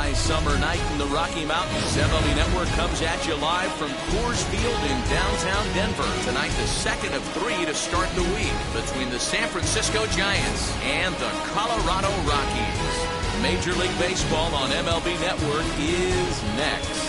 nice summer night in the Rocky Mountains. MLB Network comes at you live from Coors Field in downtown Denver. Tonight, the second of three to start the week between the San Francisco Giants and the Colorado Rockies. Major League Baseball on MLB Network is next.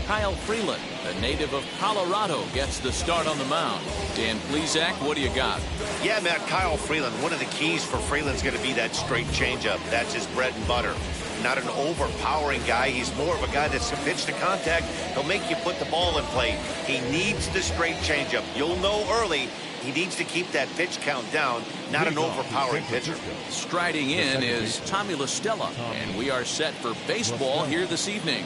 Kyle Freeland, a native of Colorado, gets the start on the mound. Dan Plesac, what do you got? Yeah, Matt, Kyle Freeland. One of the keys for Freeland's going to be that straight changeup. That's his bread and butter. Not an overpowering guy. He's more of a guy that's a pitch to contact. He'll make you put the ball in play. He needs the straight changeup. You'll know early. He needs to keep that pitch count down, not an overpowering pitcher. Striding in is Tommy La Stella, and we are set for baseball here this evening.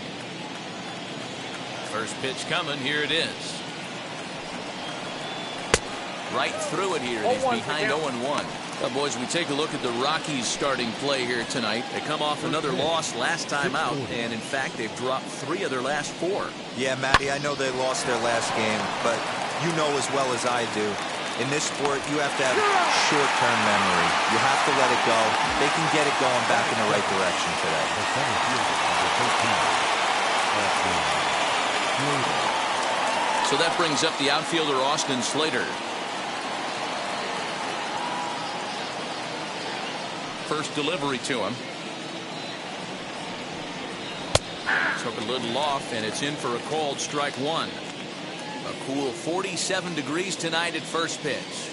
First pitch coming. Here it is. Right through it here. He's behind 0-1. Well, boys, we take a look at the Rockies starting play here tonight. They come off another loss last time out, and in fact, they've dropped 3 of their last 4. Yeah, Matty, I know they lost their last game, but you know as well as I do, in this sport, you have to have short-term memory. You have to let it go. They can get it going back in the right direction today. So that brings up the outfielder Austin Slater. First delivery to him. Took a little off, and it's in for a called strike 1. A cool 47 degrees tonight at first pitch.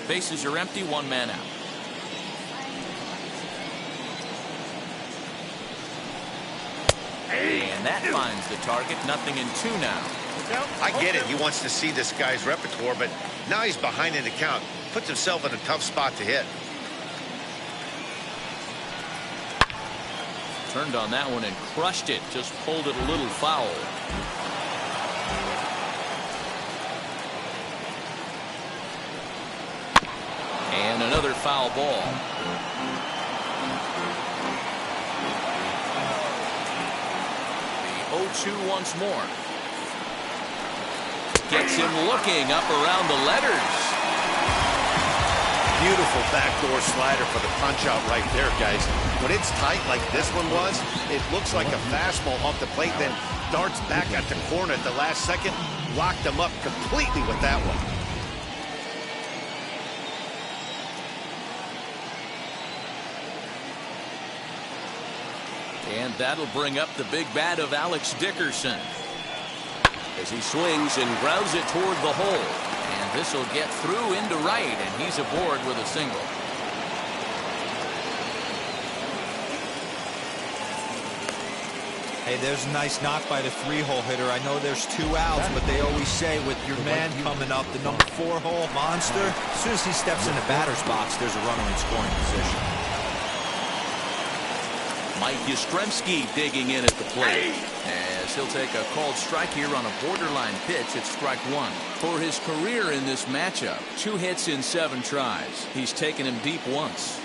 Bases are empty, 1 man out. And that finds the target. 0-2 now. I get it. He wants to see this guy's repertoire, but now he's behind in the count. Puts himself in a tough spot to hit. Turned on that one and crushed it. Just pulled it a little foul. And another foul ball. The 0-2 once more. Gets him looking up around the letters. Beautiful backdoor slider for the punch out right there, guys. When it's tight like this one was, it looks like a fastball off the plate, then darts back at the corner at the last second. Locked him up completely with that one. And that'll bring up the big bat of Alex Dickerson as he swings and grounds it toward the hole. And this will get through into right, and he's aboard with a single. Hey, there's a nice knock by the 3-hole hitter. I know there's 2 outs, but they always say with your man coming up, the number 4-hole monster, as soon as he steps in the batter's box, there's a runner in scoring position. Mike Yastrzemski digging in at the plate as he'll take a called strike here on a borderline pitch at strike 1. For his career in this matchup, 2 hits in 7 tries. He's taken him deep once.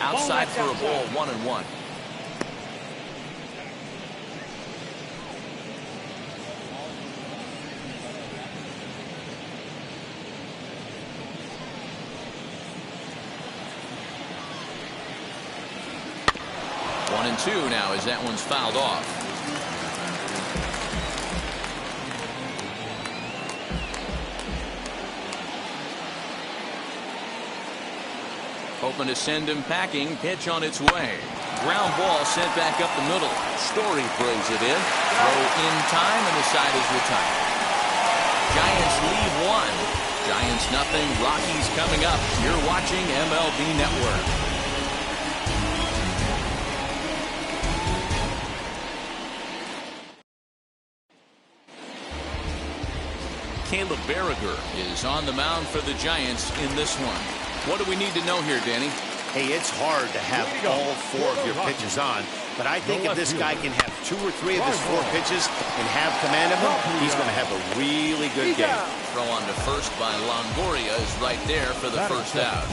Outside for a ball, 1-1. One and 2 now as that one's fouled off. Hoping to send him packing. Pitch on its way. Ground ball sent back up the middle. Story throws it in. Throw in time, and the side is retired. Giants lead 1. Giants nothing. Rockies coming up. You're watching MLB Network. Caleb Berriger is on the mound for the Giants in this one. What do we need to know here, Danny? Hey, it's hard to have all 4 of your pitches on, but I think if this guy can have 2 or 3 of his 4 pitches and have command of them, he's going to have a really good game. Throw on to first by Longoria is right there for the first out.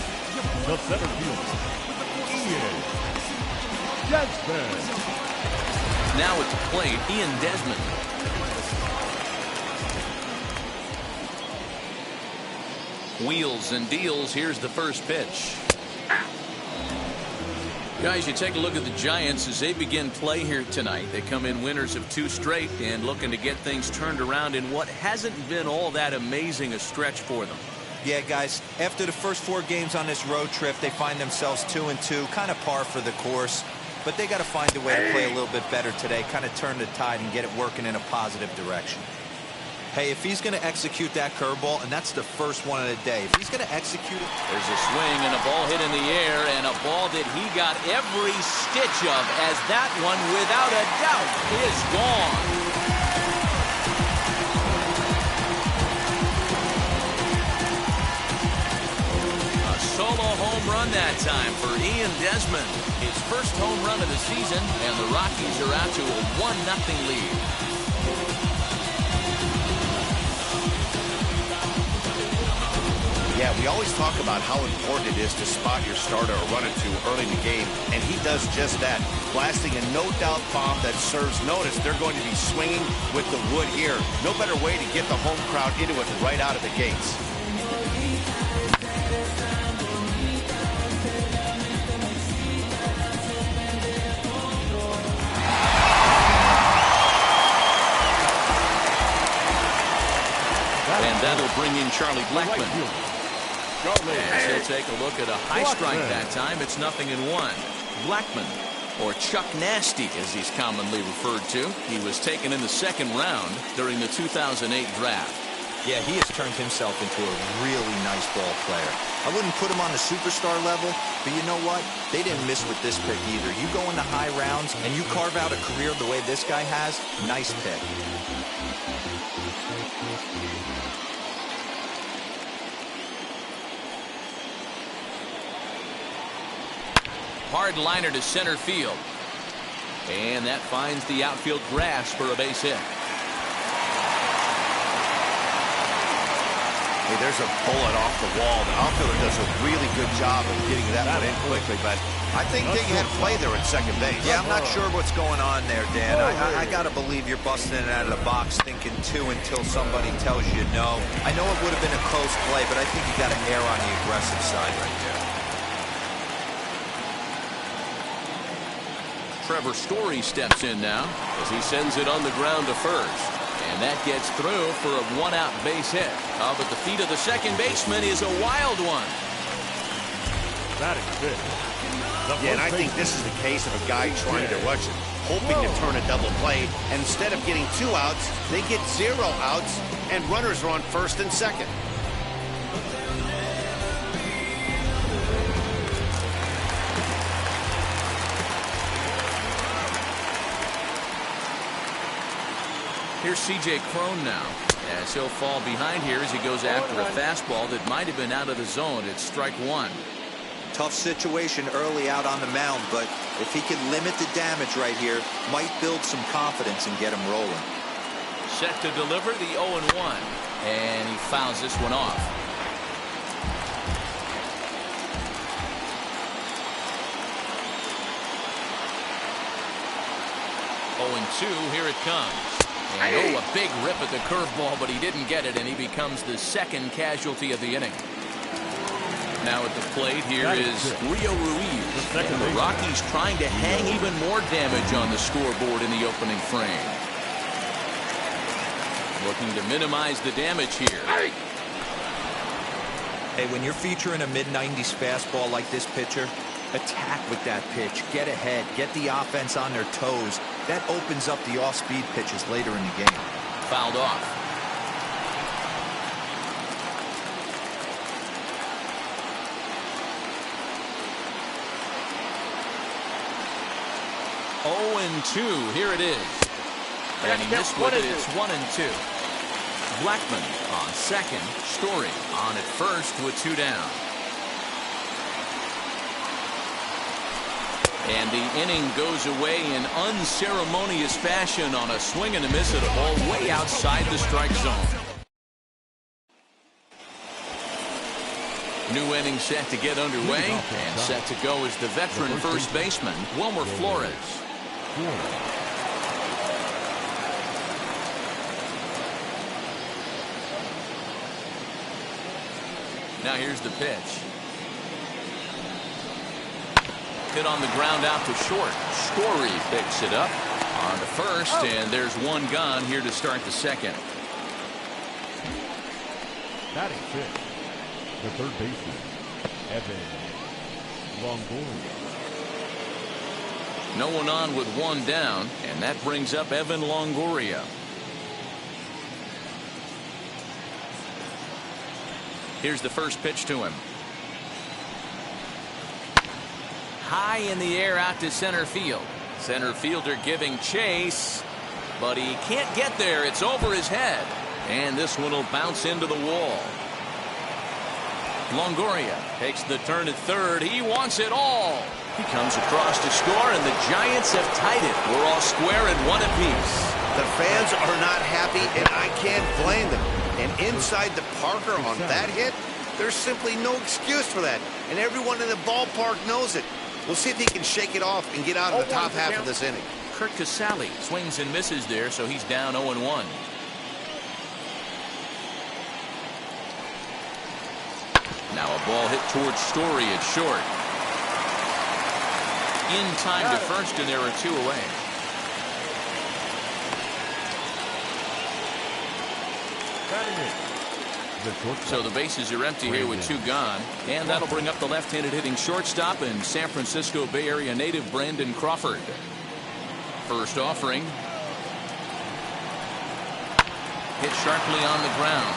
The center fielder, Ian Desmond. Now at the plate, Ian Desmond. Wheels and deals. Here's the first pitch. Guys, you take a look at the Giants as they begin play here tonight. They come in winners of 2 straight and looking to get things turned around in what hasn't been all that amazing a stretch for them. Yeah, guys, after the first 4 games on this road trip, they find themselves 2-2, kind of par for the course. But they got to find a way to play a little bit better today, kind of turn the tide and get it working in a positive direction. Hey, if he's going to execute that curveball, and that's the first one of the day, if he's going to execute it. There's a swing and a ball hit in the air, and a ball that he got every stitch of, as that one, without a doubt, is gone. A solo home run that time for Ian Desmond. His first home run of the season, and the Rockies are out to a 1-0 lead. Yeah, we always talk about how important it is to spot your starter or run it to early in the game, and he does just that, blasting a no-doubt bomb that serves notice. They're going to be swinging with the wood here. No better way to get the home crowd into it right out of the gates. And that'll bring in Charlie Blackmon. As he'll take a look at a high strike that time. It's 0-1. Blackmon, or Chuck Nasty as he's commonly referred to. He was taken in the 2nd round during the 2008 draft. Yeah, he has turned himself into a really nice ball player. I wouldn't put him on the superstar level, but you know what? They didn't miss with this pick either. You go into high rounds and you carve out a career the way this guy has, nice pick. Hard liner to center field. And that finds the outfield grass for a base hit. Hey, there's a bullet off the wall. The outfielder does a really good job of getting that one in quickly, but I think they had play there at second base. Yeah, I'm not sure what's going on there, Dan. I got to believe you're busting it out of the box thinking 2 until somebody tells you no. I know it would have been a close play, but I think you got to err on the aggressive side right there. Trevor Story steps in now as he sends it on the ground to first. And that gets through for a 1-out base hit. Up at the feet of the second baseman is a wild one. That is good. Yeah, and I think this is the case of a guy trying to rush it, hoping to turn a double play. And instead of getting 2 outs, they get 0 outs, and runners are on first and second. Here's C.J. Cron now, as he'll fall behind here as he goes after a fastball that might have been out of the zone. It's strike 1. Tough situation early out on the mound, but if he can limit the damage right here, might build some confidence and get him rolling. Set to deliver the 0-1, and he fouls this one off. Here it comes. And a big rip at the curveball, but he didn't get it, and he becomes the second casualty of the inning. Now at the plate here is Rio Ruiz. And the Rockies trying to hang even more damage on the scoreboard in the opening frame. Looking to minimize the damage here. Hey, when you're featuring a mid-90s fastball like this pitcher, attack with that pitch, get ahead, get the offense on their toes. That opens up the off-speed pitches later in the game. Fouled off. Oh, and 2. Here it is. And he missed with it. It's 1-2. Blackmon on second. Story on at first with 2 down. And the inning goes away in unceremonious fashion on a swing and a miss at a ball way outside the strike zone. New inning set to get underway, and set to go is the veteran first baseman, Wilmer Flores. Now here's the pitch. Hit on the ground out to short. Story picks it up on to first, and there's one gone here to start the second. Batting fifth, the third baseman, Evan Longoria. No one on with one down, and that brings up Evan Longoria. Here's the first pitch to him. High in the air out to center field. Center fielder giving chase, but he can't get there. It's over his head, and this one will bounce into the wall. Longoria takes the turn at third. He wants it all. He comes across to score, and the Giants have tied it. We're all square at one apiece. The fans are not happy, and I can't blame them. And inside the Parker on that hit, there's simply no excuse for that. And everyone in the ballpark knows it. We'll see if he can shake it off and get out of the top half of this inning. Kurt Casale swings and misses there, so he's down 0-1. Now a ball hit towards Story at short. In time to first, and there are two away. So the bases are empty here with two gone, and that'll bring up the left-handed hitting shortstop and San Francisco Bay Area native Brandon Crawford. First offering. Hit sharply on the ground.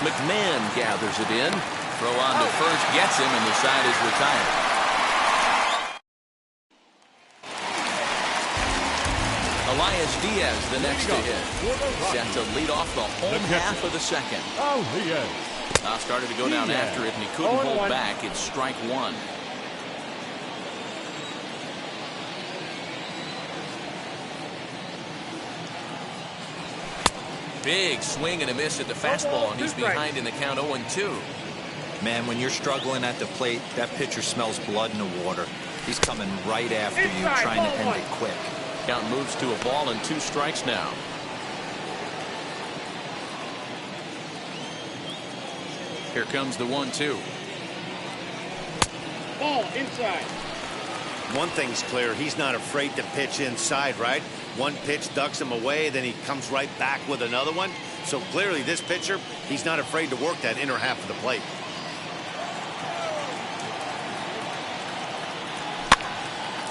McMahon gathers it in. Throw on to first, gets him, and the side is retired. Elias Diaz, the next to hit. Set to lead off the home half of the second. Started to go down after it, and he couldn't hold back. It's strike one. Big swing and a miss at the fastball, and he's behind in the count 0-2. Man, when you're struggling at the plate, that pitcher smells blood in the water. He's coming right after you, trying to end it quick. Count moves to a ball and 2 strikes now. Here comes the 1-2. Ball inside. One thing's clear, he's not afraid to pitch inside, right? One pitch ducks him away, then he comes right back with another one. So clearly this pitcher, he's not afraid to work that inner half of the plate.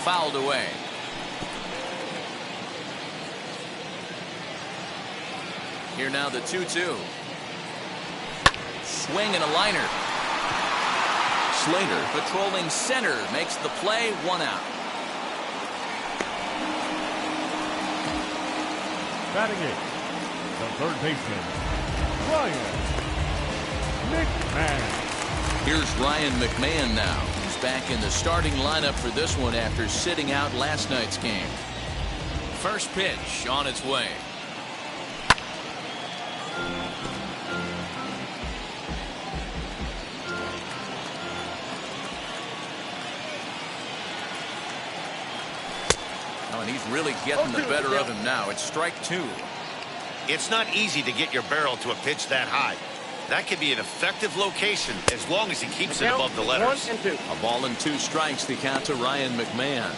Fouled away. Here now the 2-2. Swing and a liner. Slater patrolling center makes the play, 1 out. Batting it, the third baseman, Ryan McMahon. Here's Ryan McMahon now. He's back in the starting lineup for this one after sitting out last night's game. First pitch on its way. Oh, and he's really getting the better of him now. It's strike 2. It's not easy to get your barrel to a pitch that high. That could be an effective location as long as he keeps it above the letters. 1-2. A ball and 2 strikes, the count to Ryan McMahon.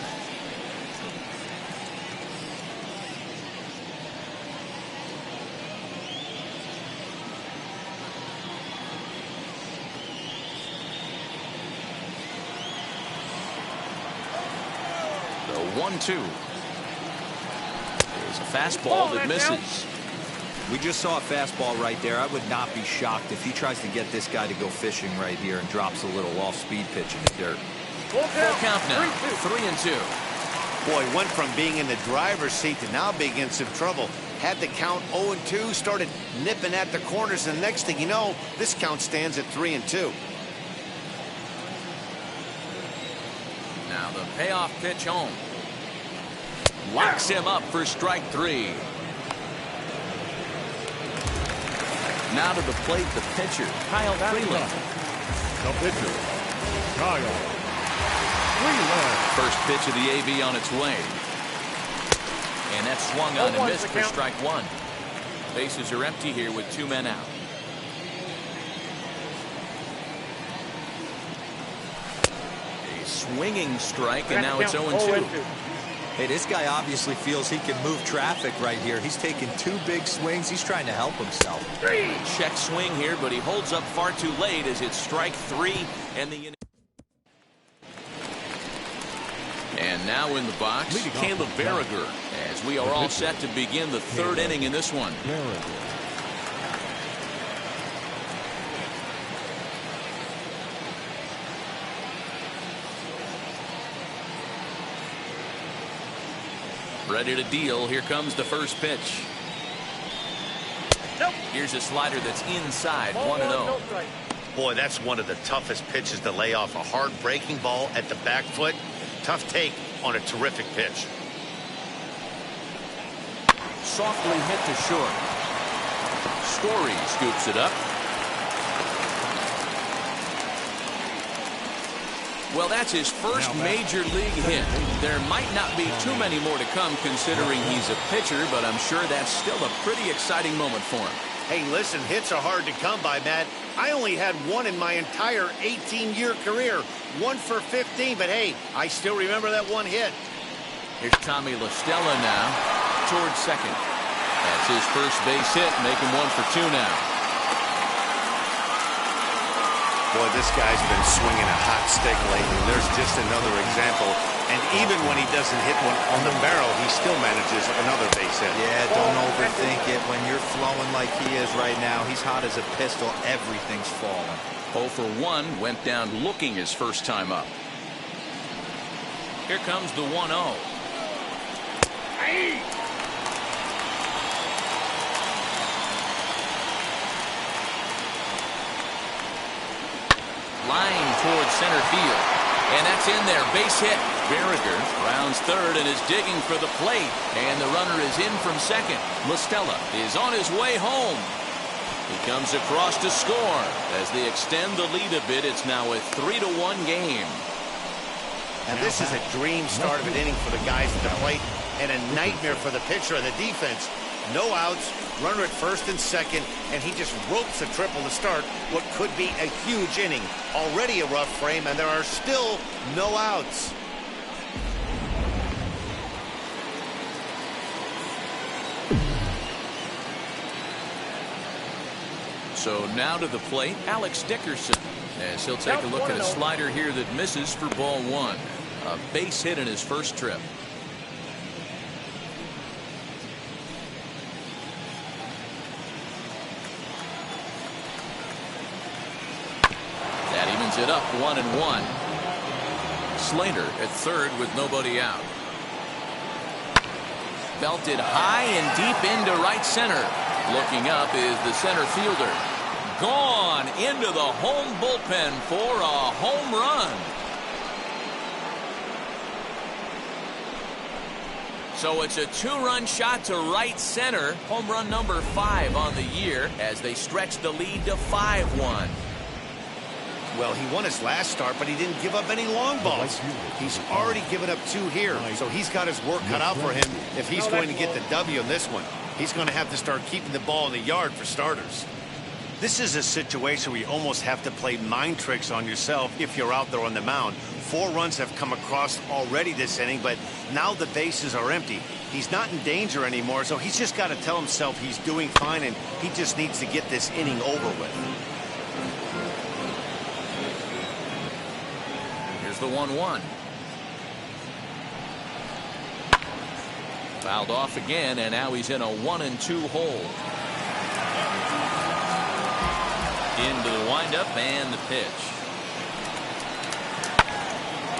The 1-2. There's a fastball that misses. We just saw a fastball right there. I would not be shocked if he tries to get this guy to go fishing right here and drops a little off-speed pitch in the dirt. Full count now. 3-2. Boy, went from being in the driver's seat to now being in some trouble. Had the count 0-2, started nipping at the corners, and the next thing you know, this count stands at 3-2. Now the payoff pitch home. Locks him up for strike 3. Now to the plate, the pitcher, Kyle Freeland. The pitcher, Kyle Freeland. First pitch of the AV on its way. And that's swung on and missed for strike 1. Bases are empty here with 2 men out. swinging strike, and now it's 0-2. Hey, this guy obviously feels he can move traffic right here. He's taking 2 big swings. He's trying to help himself. Check swing here, but he holds up far too late as it's strike 3, and the inning. And now in the box, Caleb Berriger, as we are all set to begin the 3rd inning in this one. Ready to deal. Here comes the first pitch. Here's a slider that's inside, 1-0. Boy, that's one of the toughest pitches to lay off. A hard breaking ball at the back foot. Tough take on a terrific pitch. Softly hit to short. Story scoops it up. Well, that's his first major league hit. There might not be too many more to come considering he's a pitcher, but I'm sure that's still a pretty exciting moment for him. Hey, listen, hits are hard to come by, Matt. I only had one in my entire 18-year career. 1 for 15, but hey, I still remember that one hit. Here's Tommy La Stella now towards second. That's his first base hit, making 1 for 2 now. Boy, this guy's been swinging a hot stick lately. There's just another example. And even when he doesn't hit one on the barrel, he still manages another base hit. Yeah, don't overthink it. When you're flowing like he is right now, he's hot as a pistol. Everything's falling. 0 for 1, went down looking his first time up. Here comes the 1-0. Line towards center field. And that's in there. Base hit. Berriger rounds third and is digging for the plate. And the runner is in from second. La Stella is on his way home. He comes across to score. As they extend the lead a bit, it's now a 3-1 game. And this is a dream start of an inning for the guys at the plate and a nightmare for the pitcher and the defense. No outs, runner at first and second, and he just ropes a triple to start what could be a huge inning. Already a rough frame, and there are still no outs. So now to the plate, Alex Dickerson, as he'll take a look at a slider here that misses for ball 1. A base hit in his first trip. That evens it up 1-1. Slater at third with nobody out. Belted high and deep into right center. Looking up is the center fielder. Gone into the home bullpen for a home run. So it's a 2-run shot to right center. Home run number 5 on the year as they stretch the lead to 5-1. Well, he won his last start, but he didn't give up any long balls. He's already given up 2 here, so he's got his work cut out for him if he's going to get the W in this one. He's going to have to start keeping the ball in the yard for starters. This is a situation where you almost have to play mind tricks on yourself if you're out there on the mound. 4 runs have come across already this inning, but now the bases are empty. He's not in danger anymore, so he's just got to tell himself he's doing fine, and he just needs to get this inning over with. Here's the 1-1. Fouled off again, and now he's in a 1-2 hole. Into the windup and the pitch.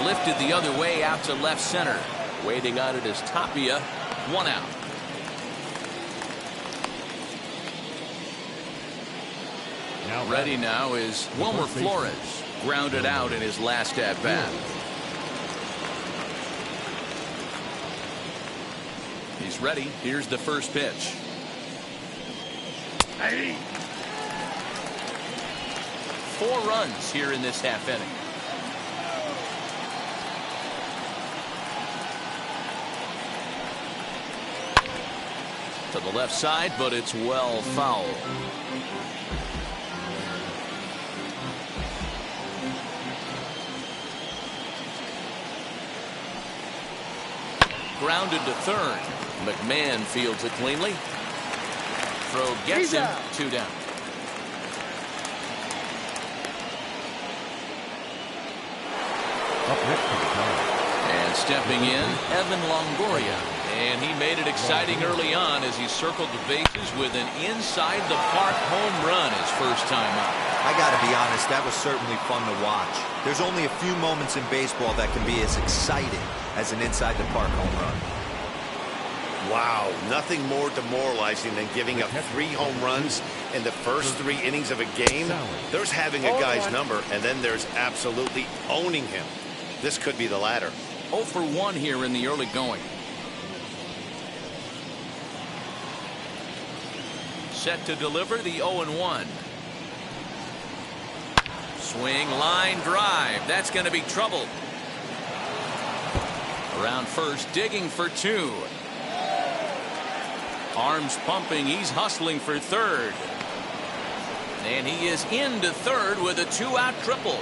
Lifted the other way out to left center. Waiting on it is Tapia. 1 out. Ready now is Wilmer Flores. Grounded out in his last at bat. He's ready. Here's the first pitch. 4 runs here in this half inning. To the left side, but it's well fouled. grounded to third. McMahon fields it cleanly. Throw gets him. 2 down. Up next for the Giants. And stepping in, Evan Longoria. And he made it exciting early on as he circled the bases with an inside-the-park home run his first time up. I got to be honest, that was certainly fun to watch. There's only a few moments in baseball that can be as exciting as an inside-the-park home run. Wow, nothing more demoralizing than giving up 3 home runs in the first 3 innings of a game. There's having a guy's number, and then there's absolutely owning him. This could be the latter. 0 for 1 here in the early going. Set to deliver the 0-1. Swing, line, drive. That's going to be trouble. Around first, digging for 2. Arms pumping. He's hustling for third. And he is into third with a 2-out triple.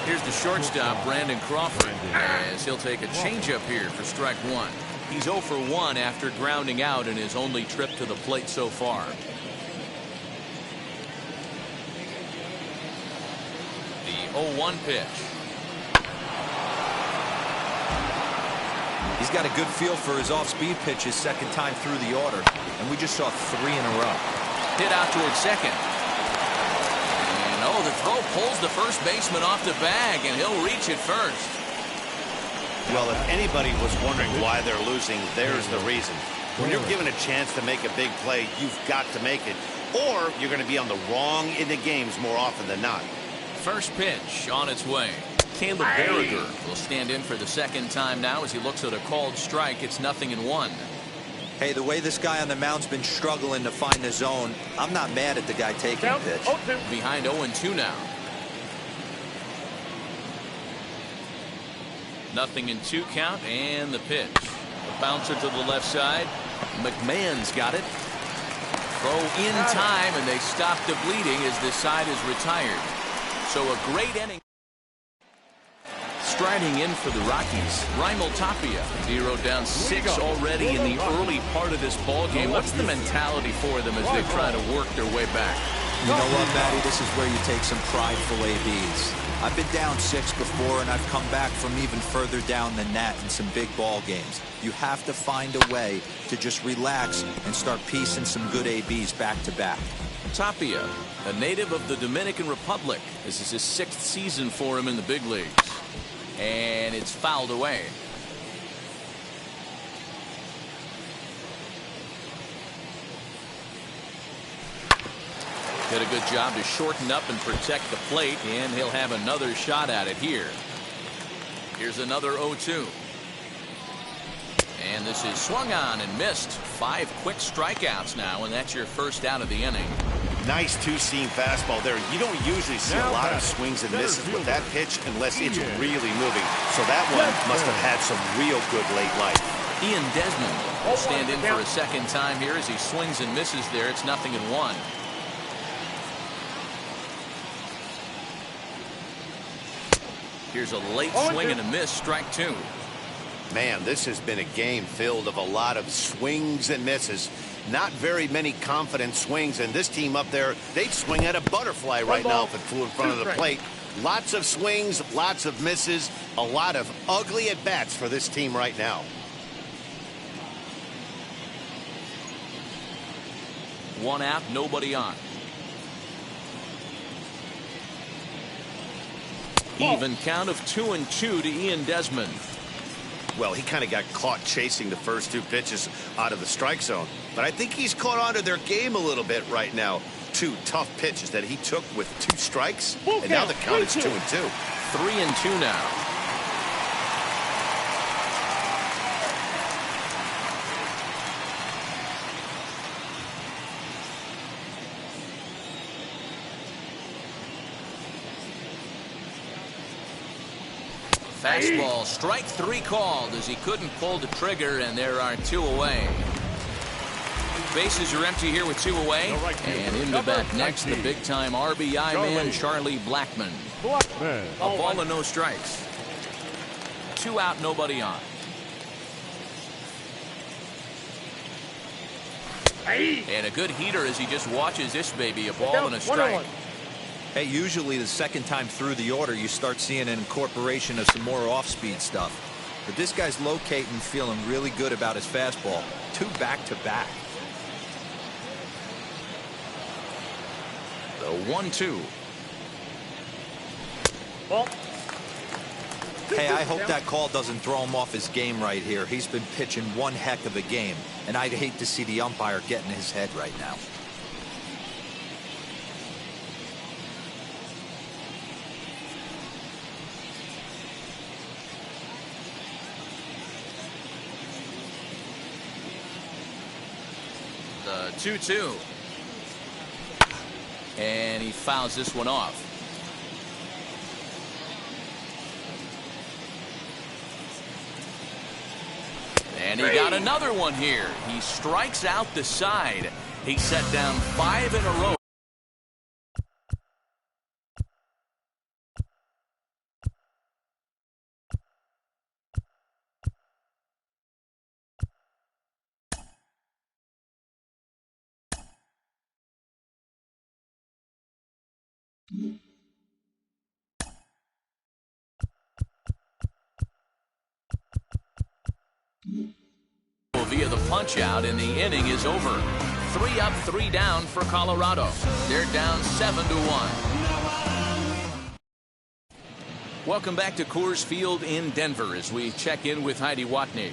Here's the shortstop, Brandon Crawford, as he'll take a changeup here for strike 1. He's 0 for 1 after grounding out in his only trip to the plate so far. The 0-1 pitch. He's got a good feel for his off-speed pitches second time through the order, and we just saw 3 in a row. Hit out towards second. And the throw pulls the first baseman off the bag, and he'll reach it first. Well, if anybody was wondering why they're losing, there's the reason. When you're given a chance to make a big play, you've got to make it, or you're going to be on the wrong end of games more often than not. First pitch on its way. Caleb Berriger will stand in for the second time now as he looks at a called strike. It's 0-1. Hey, the way this guy on the mound's been struggling to find the zone, I'm not mad at the guy taking the pitch. Behind 0-2 now. 0-2 count, and the pitch. A bouncer to the left side. McMahon's got it. Throw in time, and they stop the bleeding as this side is retired. So a great inning. Striding in for the Rockies, Raimel Tapia. 0 down 6 already in the early part of this ball game. What's the mentality for them as they try to work their way back? You know what, Matty? This is where you take some prideful ABs. I've been down 6 before, and I've come back from even further down than that in some big ball games. You have to find a way to just relax and start piecing some good ABs back to back. Tapia, a native of the Dominican Republic. This is his 6th season for him in the big leagues. And it's fouled away. Did a good job to shorten up and protect the plate, and he'll have another shot at it here. Here's another 0-2. And this is swung on and missed. 5 quick strikeouts now, and that's your first out of the inning. Nice 2-seam fastball there. You don't usually see a lot of swings and misses with that pitch unless it's really moving. So that one must have had some real good late life. Ian Desmond will stand in for a second time here as he swings and misses there. It's 0-1. Here's a late swing and a miss, strike 2. Man, this has been a game filled of a lot of swings and misses. Not very many confident swings, and this team up there, they'd swing at a butterfly right now if it flew in front of the plate. Lots of swings, lots of misses, a lot of ugly at-bats for this team right now. One out, nobody on. Even count of 2-2 to Ian Desmond. Well, he kind of got caught chasing the first 2 pitches out of the strike zone. But I think he's caught on to their game a little bit right now. 2 tough pitches that he took with 2 strikes. And now the count is 2-2. 3-2 now. Fastball, strike 3 called as he couldn't pull the trigger, and there are 2 away. Bases are empty here with 2 away. And in the bat next, the big-time RBI man, Charlie Blackmon. A ball and no strikes. 2 out, nobody on. And a good heater as he just watches this baby, a ball and a strike. Hey, usually the second time through the order, you start seeing an incorporation of some more off-speed stuff. But this guy's locating, feeling really good about his fastball. 2 back-to-back. The 1-2. Ball. Hey, I hope that call doesn't throw him off his game right here. He's been pitching one heck of a game, and I'd hate to see the umpire get in his head right now. The 2-2. And he fouls this one off. And he got another one here. He strikes out the side. He set down 5 in a row. Via the punch out, and the inning is over. 3 up, 3 down for Colorado. They're down 7-1. Welcome back to Coors Field in Denver as we check in with Heidi Watney.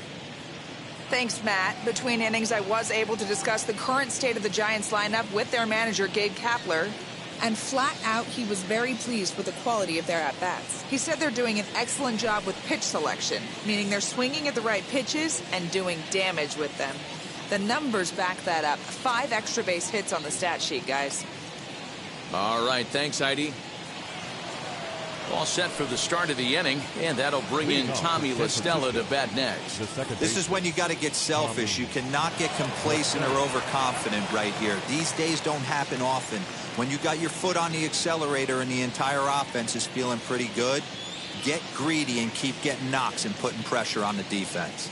Thanks, Matt. Between innings, I was able to discuss the current state of the Giants lineup with their manager, Gabe Kapler. And flat out, he was very pleased with the quality of their at-bats. He said they're doing an excellent job with pitch selection, meaning they're swinging at the right pitches and doing damage with them. The numbers back that up. 5 extra base hits on the stat sheet, guys. All right, thanks, Heidi. All set for the start of the inning, and that'll bring in Tommy La Stella to bat next. This is when you got to get selfish. You cannot get complacent or overconfident right here. These days don't happen often. When you got your foot on the accelerator and the entire offense is feeling pretty good, get greedy and keep getting knocks and putting pressure on the defense.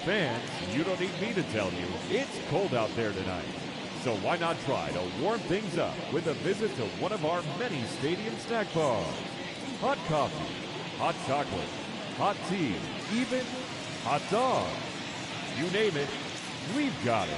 Fans, you don't need me to tell you, it's cold out there tonight. So why not try to warm things up with a visit to one of our many stadium snack bars. Hot coffee, hot chocolate, hot tea, even hot dogs. You name it, we've got it.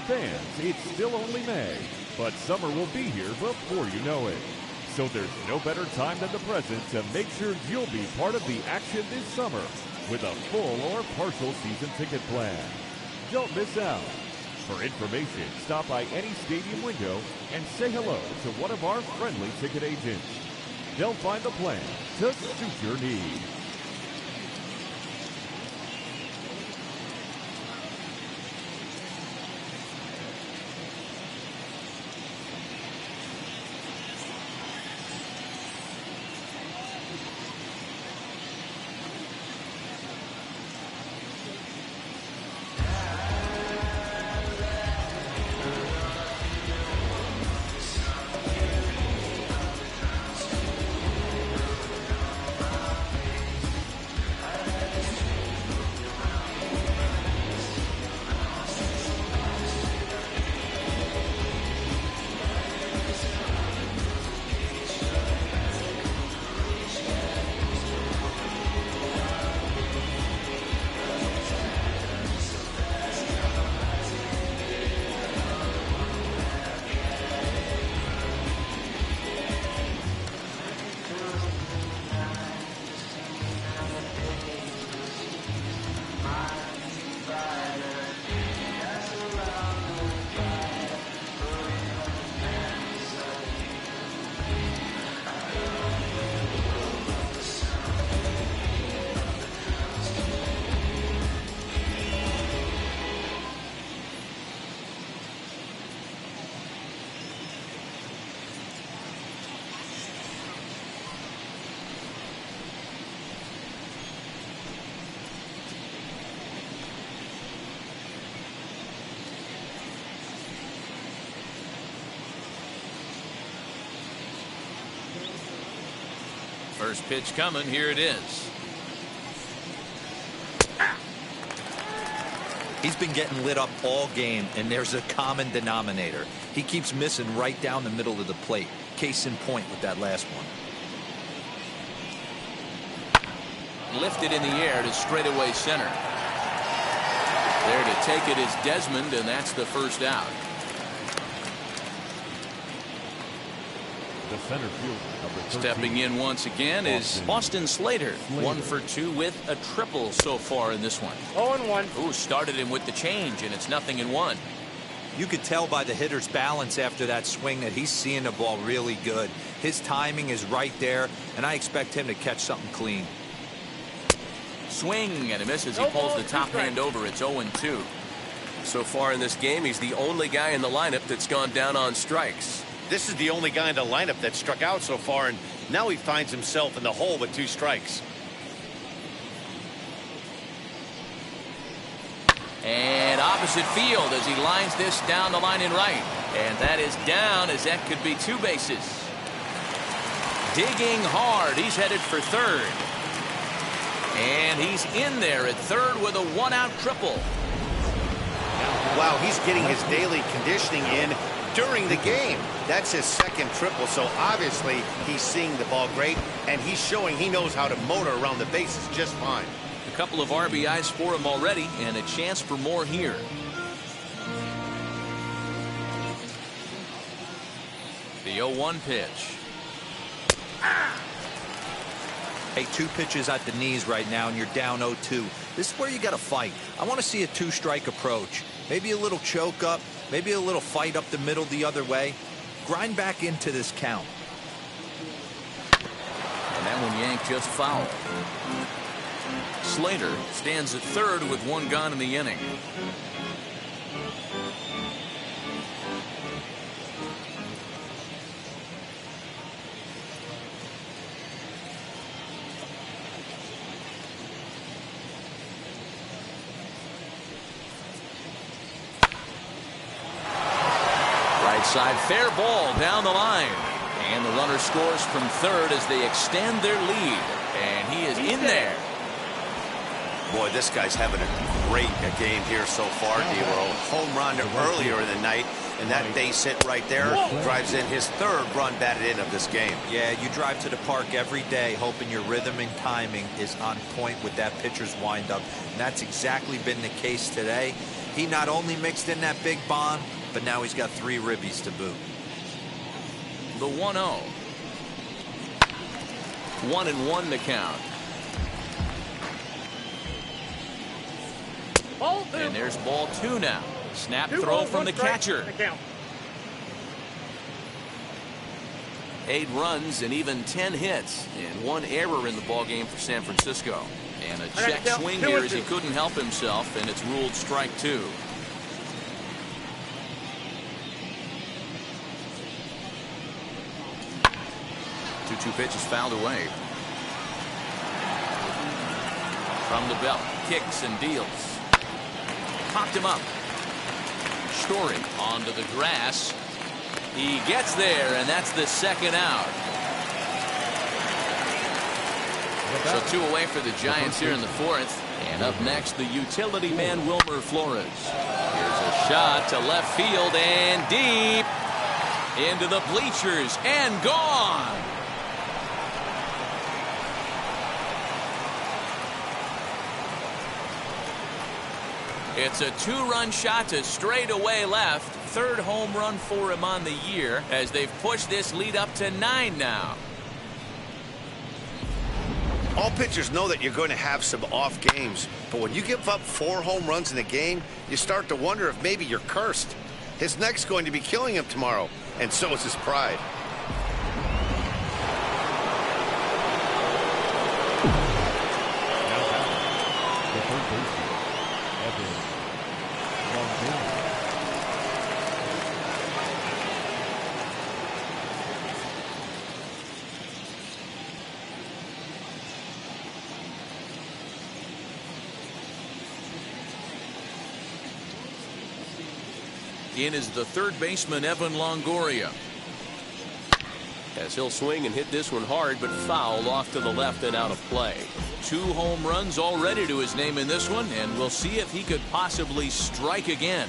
Fans, it's still only May, but summer will be here before you know it. So there's no better time than the present to make sure you'll be part of the action this summer with a full or partial season ticket plan. Don't miss out. For information, stop by any stadium window and say hello to one of our friendly ticket agents. They'll find the plan to suit your needs. First pitch coming. Here it is. He's been getting lit up all game, and there's a common denominator. He keeps missing right down the middle of the plate. Case in point with that last one. Lifted in the air to straightaway center. There to take it is Desmond, and that's the first out. The center fielder, number 13. Stepping in once again is Austin Slater. 1 for 2 with a triple so far in this one. 0-1. Ooh, started him with the change, and it's 0-1. You could tell by the hitter's balance after that swing that he's seeing the ball really good. His timing is right there, and I expect him to catch something clean. Swing and a miss as he pulls the top hand over. It's 0-2. So far in this game, he's the only guy in the lineup that's gone down on strikes. This is the only guy in the lineup that struck out so far, and now he finds himself in the hole with 2 strikes. And opposite field as he lines this down the line in right. And that is down as that could be 2 bases. Digging hard. He's headed for third. And he's in there at third with a 1-out triple. Wow, he's getting his daily conditioning in during the game. That's his second triple, so obviously he's seeing the ball great, and he's showing he knows how to motor around the bases just fine. A couple of RBIs for him already, and a chance for more here. The 0-1 pitch. Hey, 2 pitches at the knees right now, and you're down 0-2. This is where you got to fight. I want to see a 2-strike approach. Maybe a little choke up, maybe a little fight up the middle the other way. Grind back into this count. And that one yanked just foul. Slater stands at third with 1 gone in the inning. Side fair ball down the line, and the runner scores from third as they extend their lead, and he is in there. Boy, this guy's having a great game here so far, D-Roll. Home run earlier in the night, and that base hit right there drives in his 3rd run batted in of this game. Yeah, you drive to the park every day hoping your rhythm and timing is on point with that pitcher's windup, and that's exactly been the case today. He not only mixed in that big bomb, but now he's got 3 ribbies to boot. The 1-0. 1-1 the count. And there's ball 2 now. Snap throw from the catcher. 8 runs and even 10 hits, and 1 error in the ballgame for San Francisco. And a check swing here as he couldn't help himself, and it's ruled strike 2. 2-2 pitch is fouled away. From the belt, kicks and deals. Popped him up. Story onto the grass. He gets there, and that's the 2nd out. So 2 away for the Giants here in the 4th. And up next, the utility man Wilmer Flores. Here's a shot to left field and deep into the bleachers and gone. It's a 2-run shot to straightaway left. 3rd home run for him on the year as they've pushed this lead up to 9 now. All pitchers know that you're going to have some off games, but when you give up 4 home runs in a game, you start to wonder if maybe you're cursed. His neck's going to be killing him tomorrow, and so is his pride. In is the 3rd baseman, Evan Longoria. As he'll swing and hit this one hard, but foul off to the left and out of play. 2 home runs already to his name in this one, and we'll see if he could possibly strike again.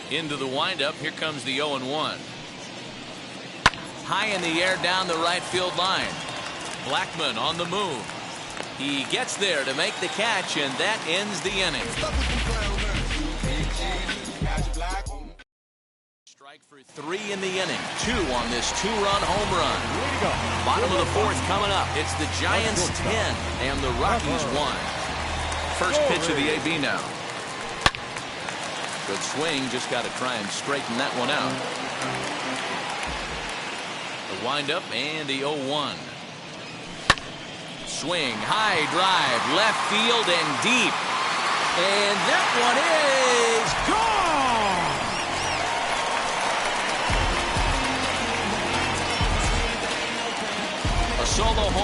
Into the windup. Here comes the 0-1. High in the air down the right field line. Blackmon on the move. He gets there to make the catch, and that ends the inning. Strike for 3 in the inning. 2 on this 2-run home run. Bottom of the 4th coming up. It's the Giants 10 and the Rockies 1. First pitch of the AB now. Good swing, just got to try and straighten that one out. The windup and the 0-1. Swing, high drive, left field and deep. And that one is gone!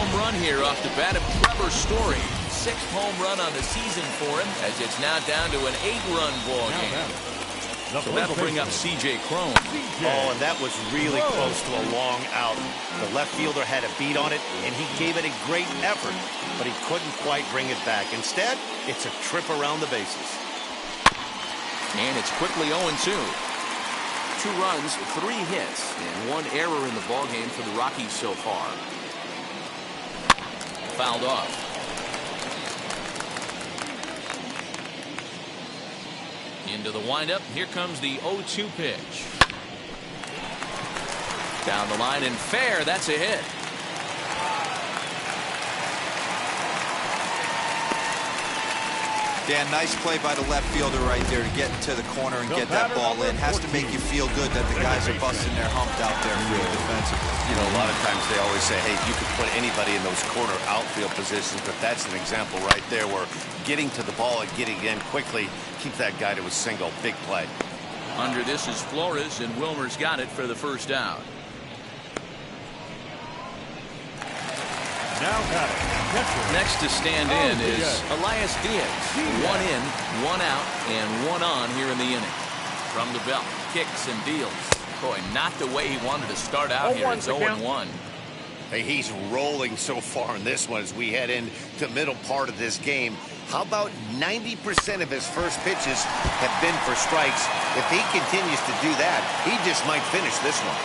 home run here off the bat of Trevor Story. 6th home run on the season for him, as it's now down to an 8-run ball game. So that'll bring up C.J. Cron. Oh, and that was really close to a long out. The left fielder had a beat on it, and he gave it a great effort, but he couldn't quite bring it back. Instead, it's a trip around the bases. And it's quickly 0-2. 2 runs, 3 hits, and 1 error in the ballgame for the Rockies so far. Fouled off. Into the windup. Here comes the 0-2 pitch. Down the line and fair. That's a hit. Dan, nice play by the left fielder right there to get into the corner and get that ball in. Has to make you feel good that the guys are busting their hump out there for you defensively. You know, a lot of times they always say, hey, you could put anybody in those corner outfield positions, but that's an example right there where getting to the ball and getting in quickly, keep that guy to a single. Big play. Under this is Flores, and Wilmer's got it for the first out. Now got it. Next to stand in is Elias Diaz. 1 in, 1 out, and 1 on here in the inning. From the belt, kicks and deals. Boy, not the way he wanted to start out here. It's 0-1. Hey, he's rolling so far in this one as we head into the middle part of this game. How about 90% of his first pitches have been for strikes? If he continues to do that, he just might finish this one.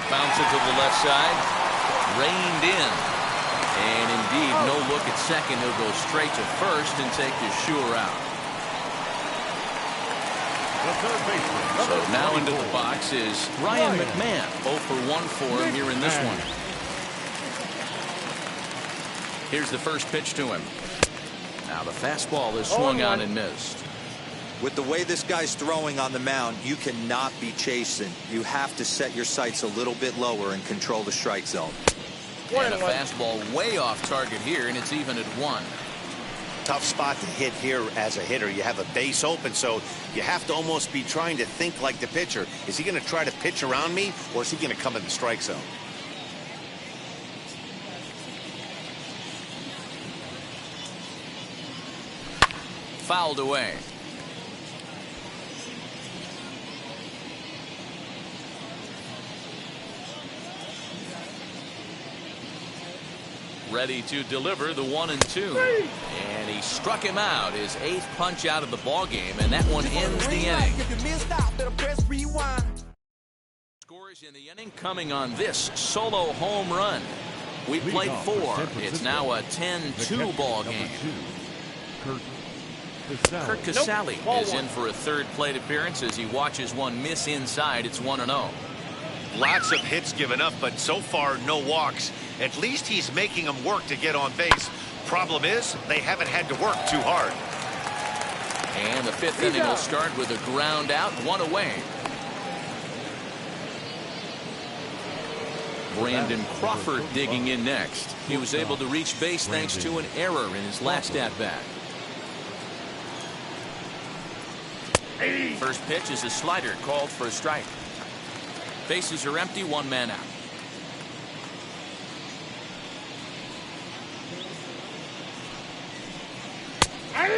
Bounce it to the left side. Reined in. And indeed, no look at second. He'll go straight to first and take the sure out. So now into the box is Ryan McMahon. 0 for 1 for him here in this one. Here's the first pitch to him. Now the fastball is swung on and missed. With the way this guy's throwing on the mound, you cannot be chasing. You have to set your sights a little bit lower and control the strike zone. And a fastball way off target here, and it's even at 1. Tough spot to hit here as a hitter. You have a base open, so you have to almost be trying to think like the pitcher. Is he going to try to pitch around me, or is he going to come in the strike zone? Fouled away. Ready to deliver the 1-2. And he struck him out. His 8th punch out of the ball game, and that one ends the inning. Scores in the inning coming on this solo home run. We played 4. It's now a 10-2 ball game. Kurt Casale is in for a 3rd plate appearance as he watches one miss inside. It's 1-0. Lots of hits given up, but so far no walks. At least he's making them work to get on base. Problem is, they haven't had to work too hard. And the 5th inning will start with a ground out, 1 away. Brandon Crawford digging in next. He was able to reach base thanks to an error in his last at-bat. First pitch is a slider called for a strike. Bases are empty, 1 man out.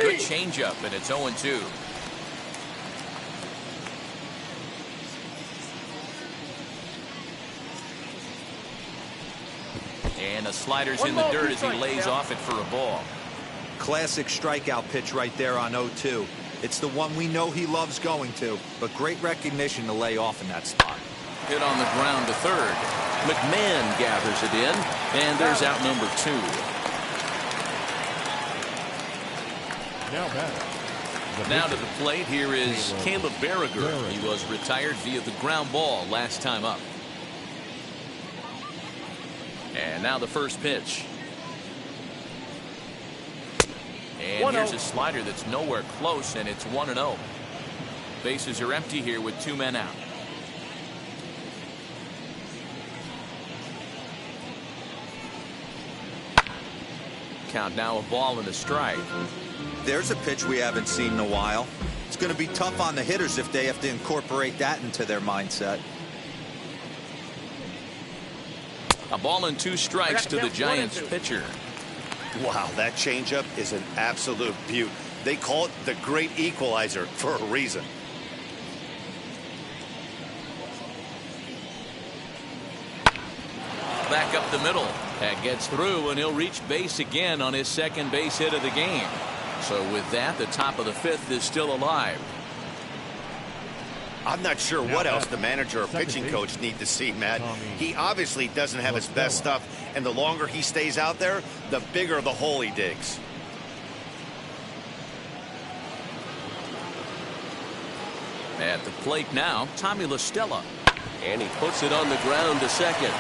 Good changeup, and it's 0-2. And the slider's in the dirt as he lays off it for a ball. Classic strikeout pitch right there on 0-2. It's the one we know he loves going to, but great recognition to lay off in that spot. Hit on the ground to 3rd. McMahon gathers it in, and there's out number 2. Now to the plate, here is Caleb Berriger. He was retired via the ground ball last time up. And now the first pitch. And here's a slider that's nowhere close, and it's 1-0. Bases are empty here with 2 men out. Count now, a ball and a strike. There's a pitch we haven't seen in a while. It's it's going to be tough on the hitters if they have to incorporate that into their mindset. A ball and 2 strikes to the Giants pitcher. Wow, that changeup is an absolute beaut. They call it the great equalizer for a reason. Back up the middle. That gets through, and he'll reach base again on his second base hit of the game. So with that, the top of the 5th is still alive. I'm not sure what else the manager or pitching coach need to see, Matt. He obviously doesn't have his best stuff, and the longer he stays out there, the bigger the hole he digs. At the plate now, Tommy La Stella. And he puts it on the ground to second.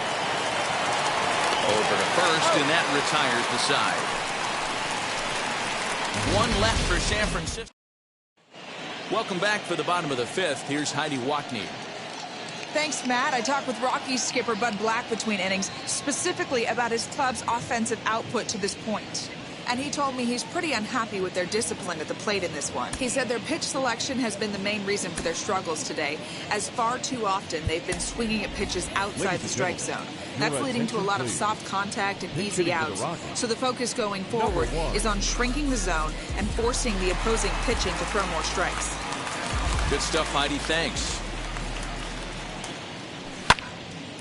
Over to first, and that retires the side. 1 left for San Francisco. Welcome back for the bottom of the 5th. Here's Heidi Wackney. Thanks, Matt. I talked with Rockies skipper Bud Black between innings, specifically about his club's offensive output to this point. And he told me he's pretty unhappy with their discipline at the plate in this one. He said their pitch selection has been the main reason for their struggles today, as far too often they've been swinging at pitches outside the strike zone. That's leading to a lot of soft contact and easy outs. So the focus going forward is on shrinking the zone and forcing the opposing pitching to throw more strikes. Good stuff, Heidi. Thanks.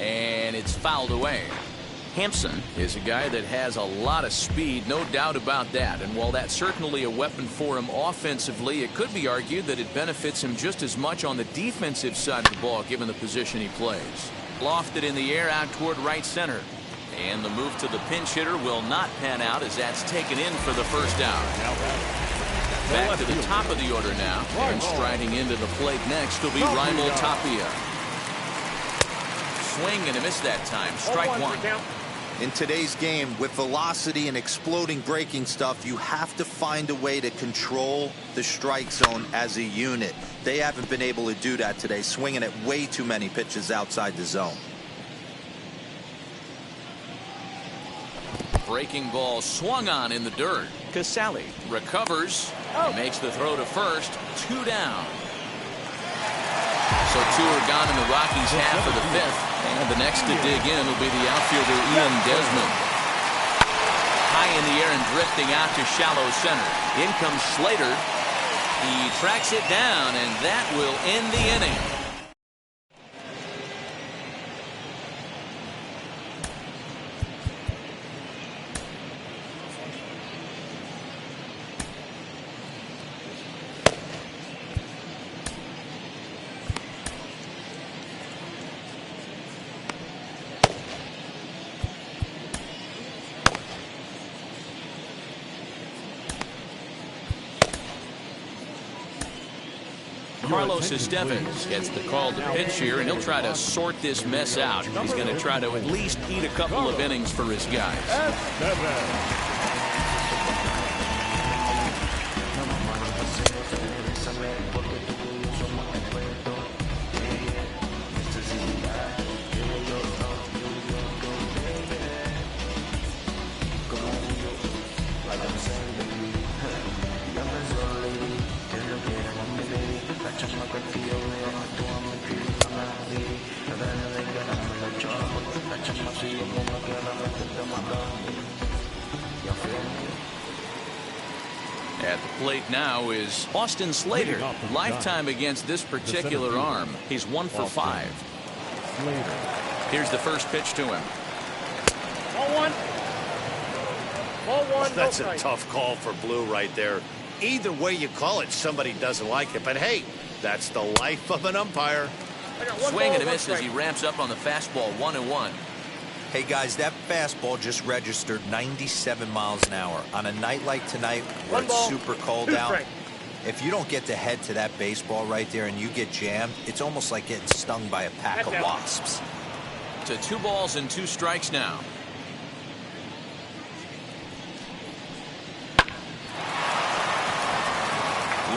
And it's fouled away. Hampson is a guy that has a lot of speed, no doubt about that. And while that's certainly a weapon for him offensively, it could be argued that it benefits him just as much on the defensive side of the ball, given the position he plays. Lofted in the air out toward right center. And the move to the pinch hitter will not pan out as that's taken in for the first out. Back to the top of the order now. And striding into the plate next will be Raimel Tapia. Swing and a miss that time. Strike 1. In today's game, with velocity and exploding breaking stuff, you have to find a way to control the strike zone as a unit. They haven't been able to do that today, swinging at way too many pitches outside the zone. Breaking ball swung on in the dirt. Casale recovers. Makes the throw to first. 2 down. So 2 are gone in the Rockies' half of the 5th. And the next to dig in will be the outfielder Ian Desmond. High in the air and drifting out to shallow center. In comes Slater. He tracks it down, and that will end the inning. Carlos Estevez gets the call to pitch here, and he'll try to sort this mess out. He's going to try to at least eat a couple of innings for his guys. At the plate now is Austin Slater. Lifetime against this particular arm. He's 1 for 5. Here's the first pitch to him. Ball 1. Ball 1. That's a tough call for Blue right there. Either way you call it, somebody doesn't like it. But hey, that's the life of an umpire. Swing and a miss as he ramps up on the fastball. 1-1. Hey guys, that fastball just registered 97 miles an hour. On a night like tonight where it's super cold out, if you don't get to head to that baseball right there and you get jammed, it's almost like getting stung by a pack of wasps. To 2 balls and 2 strikes now.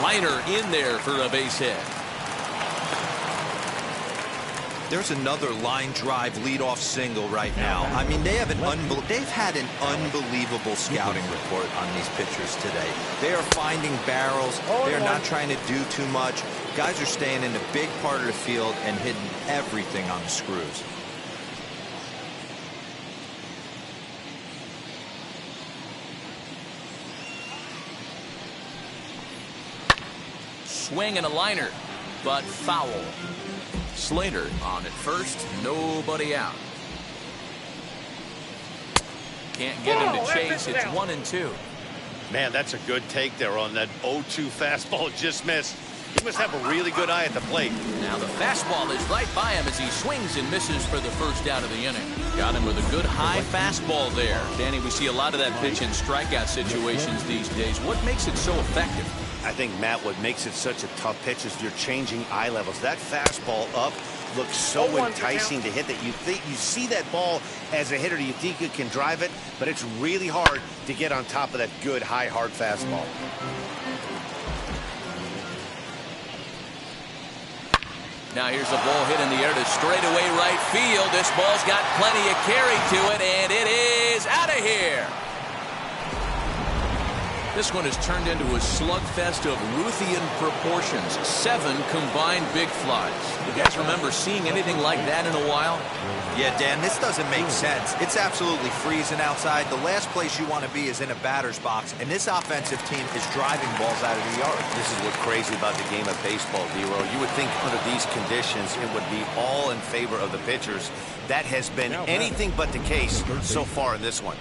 Liner in there for a base hit. There's another line drive leadoff single right now. I mean, they've had an unbelievable scouting report on these pitchers today. They are finding barrels. They are not trying to do too much. Guys are staying in the big part of the field and hitting everything on the screws. Swing and a liner, but foul. Slater on at first, nobody out. Can't get him to chase. It's 1-2. Man, that's a good take there on that 0-2 fastball. Just missed. He must have a really good eye at the plate. Now the fastball is right by him as he swings and misses for the first out of the inning. Got him with a good high fastball there. Danny, we see a lot of that pitch in strikeout situations these days. What makes it so effective? I think, Matt, what makes it such a tough pitch is you're changing eye levels. That fastball up looks so enticing to hit that you see that ball as a hitter, you think you can drive it, but it's really hard to get on top of that good high hard fastball. Now here's a ball hit in the air to straightaway right field. This ball's got plenty of carry to it, and it is out of here. This one has turned into a slugfest of Ruthian proportions. 7 combined big flies. You guys remember seeing anything like that in a while? Yeah, Dan, this doesn't make sense. It's absolutely freezing outside. The last place you want to be is in a batter's box, and this offensive team is driving balls out of the yard. This is what's crazy about the game of baseball, D-Row. You would think under these conditions it would be all in favor of the pitchers. That has been anything but the case so far in this one.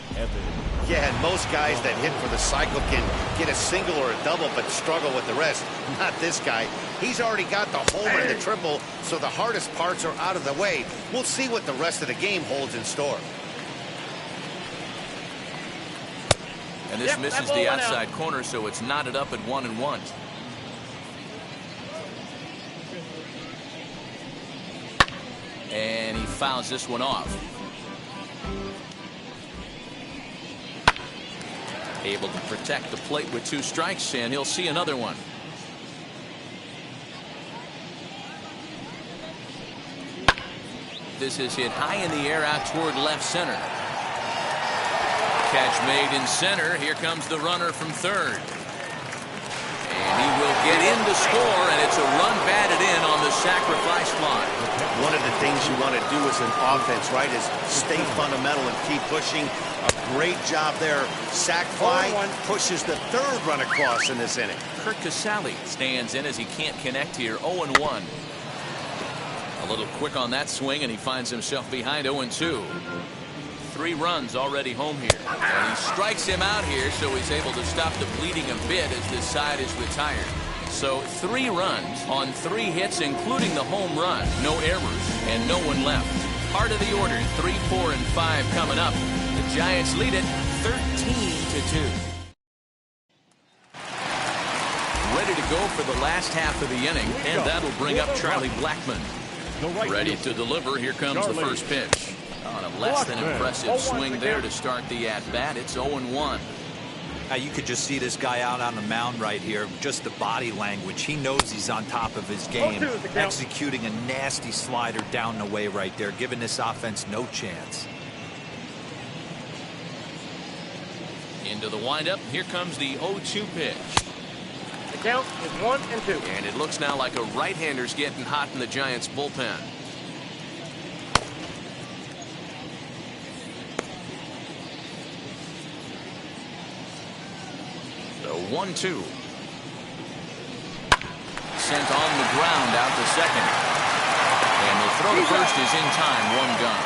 Yeah, and most guys that hit for the cycle can get a single or a double but struggle with the rest. Not this guy. He's already got the homer and the triple, so the hardest parts are out of the way. We'll see what the rest of the game holds in store. And this misses the outside corner, so it's knotted up at 1-1. And he fouls this one off. Able to protect the plate with 2 strikes, and he'll see another one. This is hit high in the air out toward left center. Catch made in center. Here comes the runner from third. And he will get in to score, and it's a run batted in on the sacrifice fly. One of the things you want to do as an offense, right, is stay fundamental and keep pushing. A great job there. Sac fly pushes the 3rd run across in this inning. Kurt Casale stands in as he can't connect here. 0-1. A little quick on that swing, and he finds himself behind 0-2. 3 runs already home here. And he strikes him out here, so he's able to stop the bleeding a bit as this side is retired. So 3 runs on 3 hits, including the home run. No errors and no one left. Part of the order, 3, 4, and 5 coming up. The Giants lead it 13-2. Ready to go for the last half of the inning, and that'll bring up Charlie Blackmon. Ready to deliver. Here comes the first pitch. On a less than impressive swing there to start the at-bat. It's 0-1. Now you could just see this guy out on the mound right here. Just the body language. He knows he's on top of his game. Executing a nasty slider down the way right there, giving this offense no chance. Into the windup. Here comes the 0-2 pitch. The count is 1-2. And it looks now like a right-hander's getting hot in the Giants bullpen. The 1-2. Sent on the ground out to second. And the throw to first is in time. 1 gone.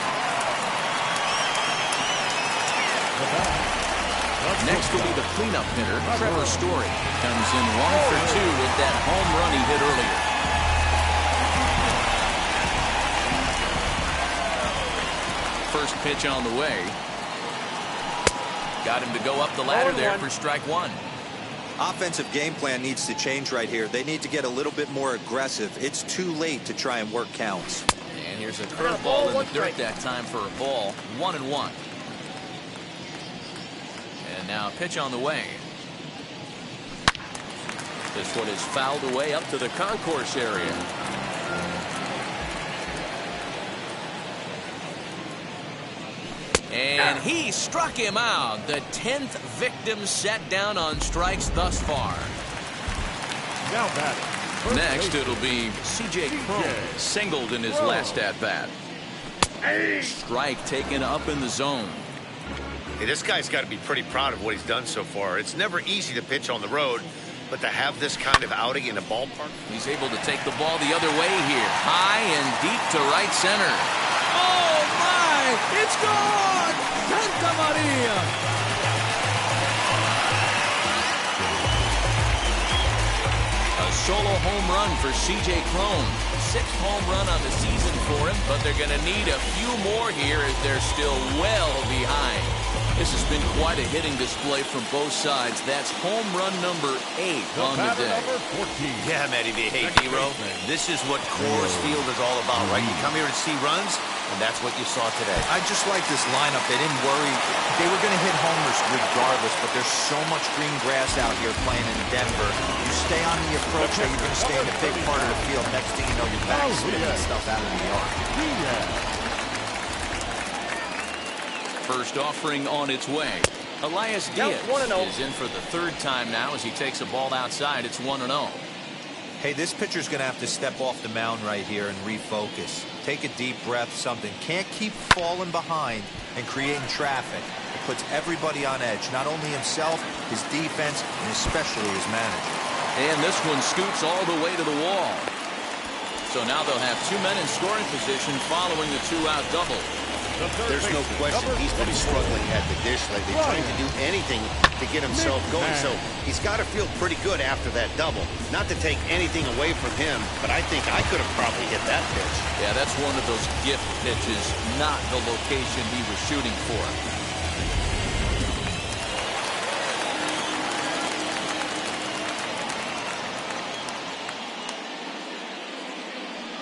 Next will be the cleanup hitter, Trevor Story. Comes in 1 for 2 with that home run he hit earlier. First pitch on the way. Got him to go up the ladder there for strike 1. Offensive game plan needs to change right here. They need to get a little bit more aggressive. It's too late to try and work counts. And here's a curveball in the dirt that time for a ball. 1-1. And now a pitch on the way. This one is fouled away up to the concourse area. And he struck him out. The 10th victim set down on strikes thus far. Now batting. Next, it'll be C.J. Cron, singled in his last at-bat. Strike taken up in the zone. Hey, this guy's got to be pretty proud of what he's done so far. It's never easy to pitch on the road, but to have this kind of outing in a ballpark. He's able to take the ball the other way here. High and deep to right center. Oh, my! It's gone! Santa Maria! A solo home run for C.J. Cron. 6th home run on the season for him, but they're going to need a few more here as they're still well behind. This has been quite a hitting display from both sides. That's home run number 8 on the day. Number 14. Yeah, Matty V. Hey, D-Row, this is what Coors Field is all about, right? You come here to see runs, and that's what you saw today. I just like this lineup. They didn't worry. They were going to hit homers regardless, but there's so much green grass out here playing in Denver. You stay on the approach there, you're going to stay in a big part of the field. Next thing you know, you're back spinning stuff out of the yard. First offering on its way. Elias Diaz is in for the 3rd time now as he takes a ball outside. It's 1-0. Hey, this pitcher's going to have to step off the mound right here and refocus. Take a deep breath, something. Can't keep falling behind and creating traffic. It puts everybody on edge, not only himself, his defense, and especially his manager. And this one scoots all the way to the wall. So now they'll have 2 men in scoring position following the 2-out double. There's no question he's been struggling at the dish lately, trying to do anything to get himself going. So he's got to feel pretty good after that double. Not to take anything away from him, but I think I could have probably hit that pitch. Yeah, that's one of those gift pitches, not the location he was shooting for.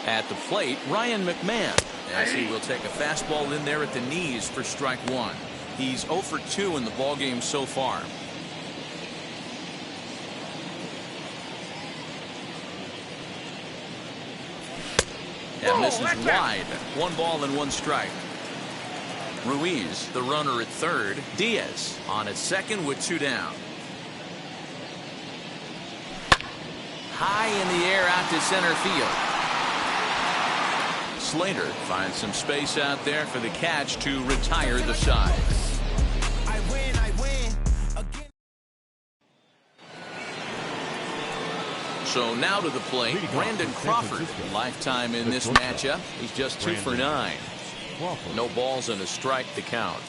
At the plate, Ryan McMahon, as he will take a fastball in there at the knees for strike 1. He's 0 for 2 in the ballgame so far. And this is wide. 1 ball and 1 strike. Ruiz, the runner at 3rd. Diaz on at 2nd with 2 down. High in the air out to center field. Slater finds some space out there for the catch to retire the side. I win again. So now to the plate, Brandon Crawford. Lifetime in this matchup. He's just 2 for 9. No balls and a strike to count.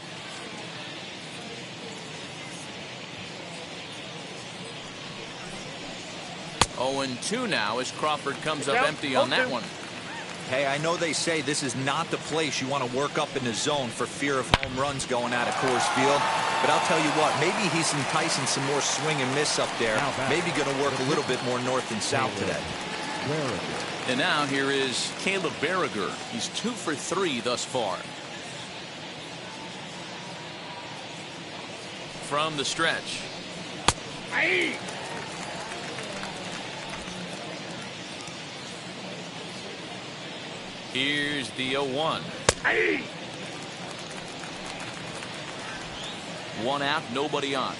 Oh, and 2 now as Crawford comes up empty on that one. Hey, I know they say this is not the place you want to work up in the zone for fear of home runs going out of Coors Field. But I'll tell you what, maybe he's enticing some more swing and miss up there. Maybe going to work a little bit more north and south today. And now here is Caleb Berriger. He's 2 for 3 thus far. From the stretch. Aye. Here's the 0-1. 1 out, nobody on.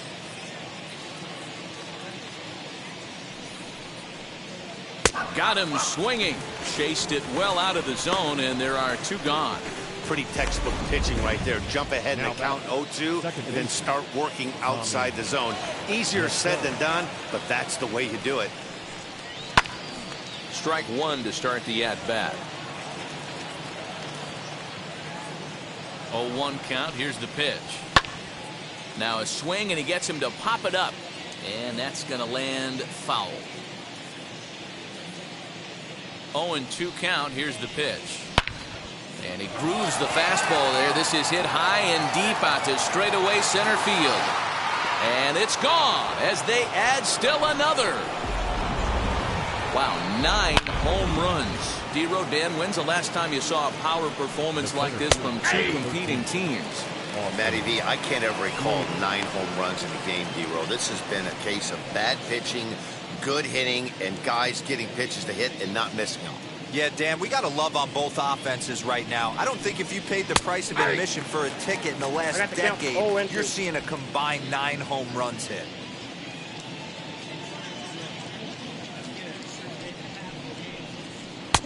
Got him swinging. Chased it well out of the zone, and there are 2 gone. Pretty textbook pitching right there. Jump ahead in the count 0-2 and then start working outside the zone. Easier said than done, but that's the way you do it. Strike 1 to start the at-bat. 0-1 count. Here's the pitch. Now a swing, and he gets him to pop it up. And that's going to land foul. 0-2 count. Here's the pitch. And he grooves the fastball there. This is hit high and deep out to straightaway center field. And it's gone as they add still another. Wow, 9 home runs. D-Row, Dan, when's the last time you saw a power performance like this from 2 competing teams? Oh, Matty V, I can't ever recall 9 home runs in a game, D-Row. This has been a case of bad pitching, good hitting, and guys getting pitches to hit and not missing them. Yeah, Dan, we got to love on both offenses right now. I don't think if you paid the price of admission for a ticket in the last decade, you're seeing a combined 9 home runs hit.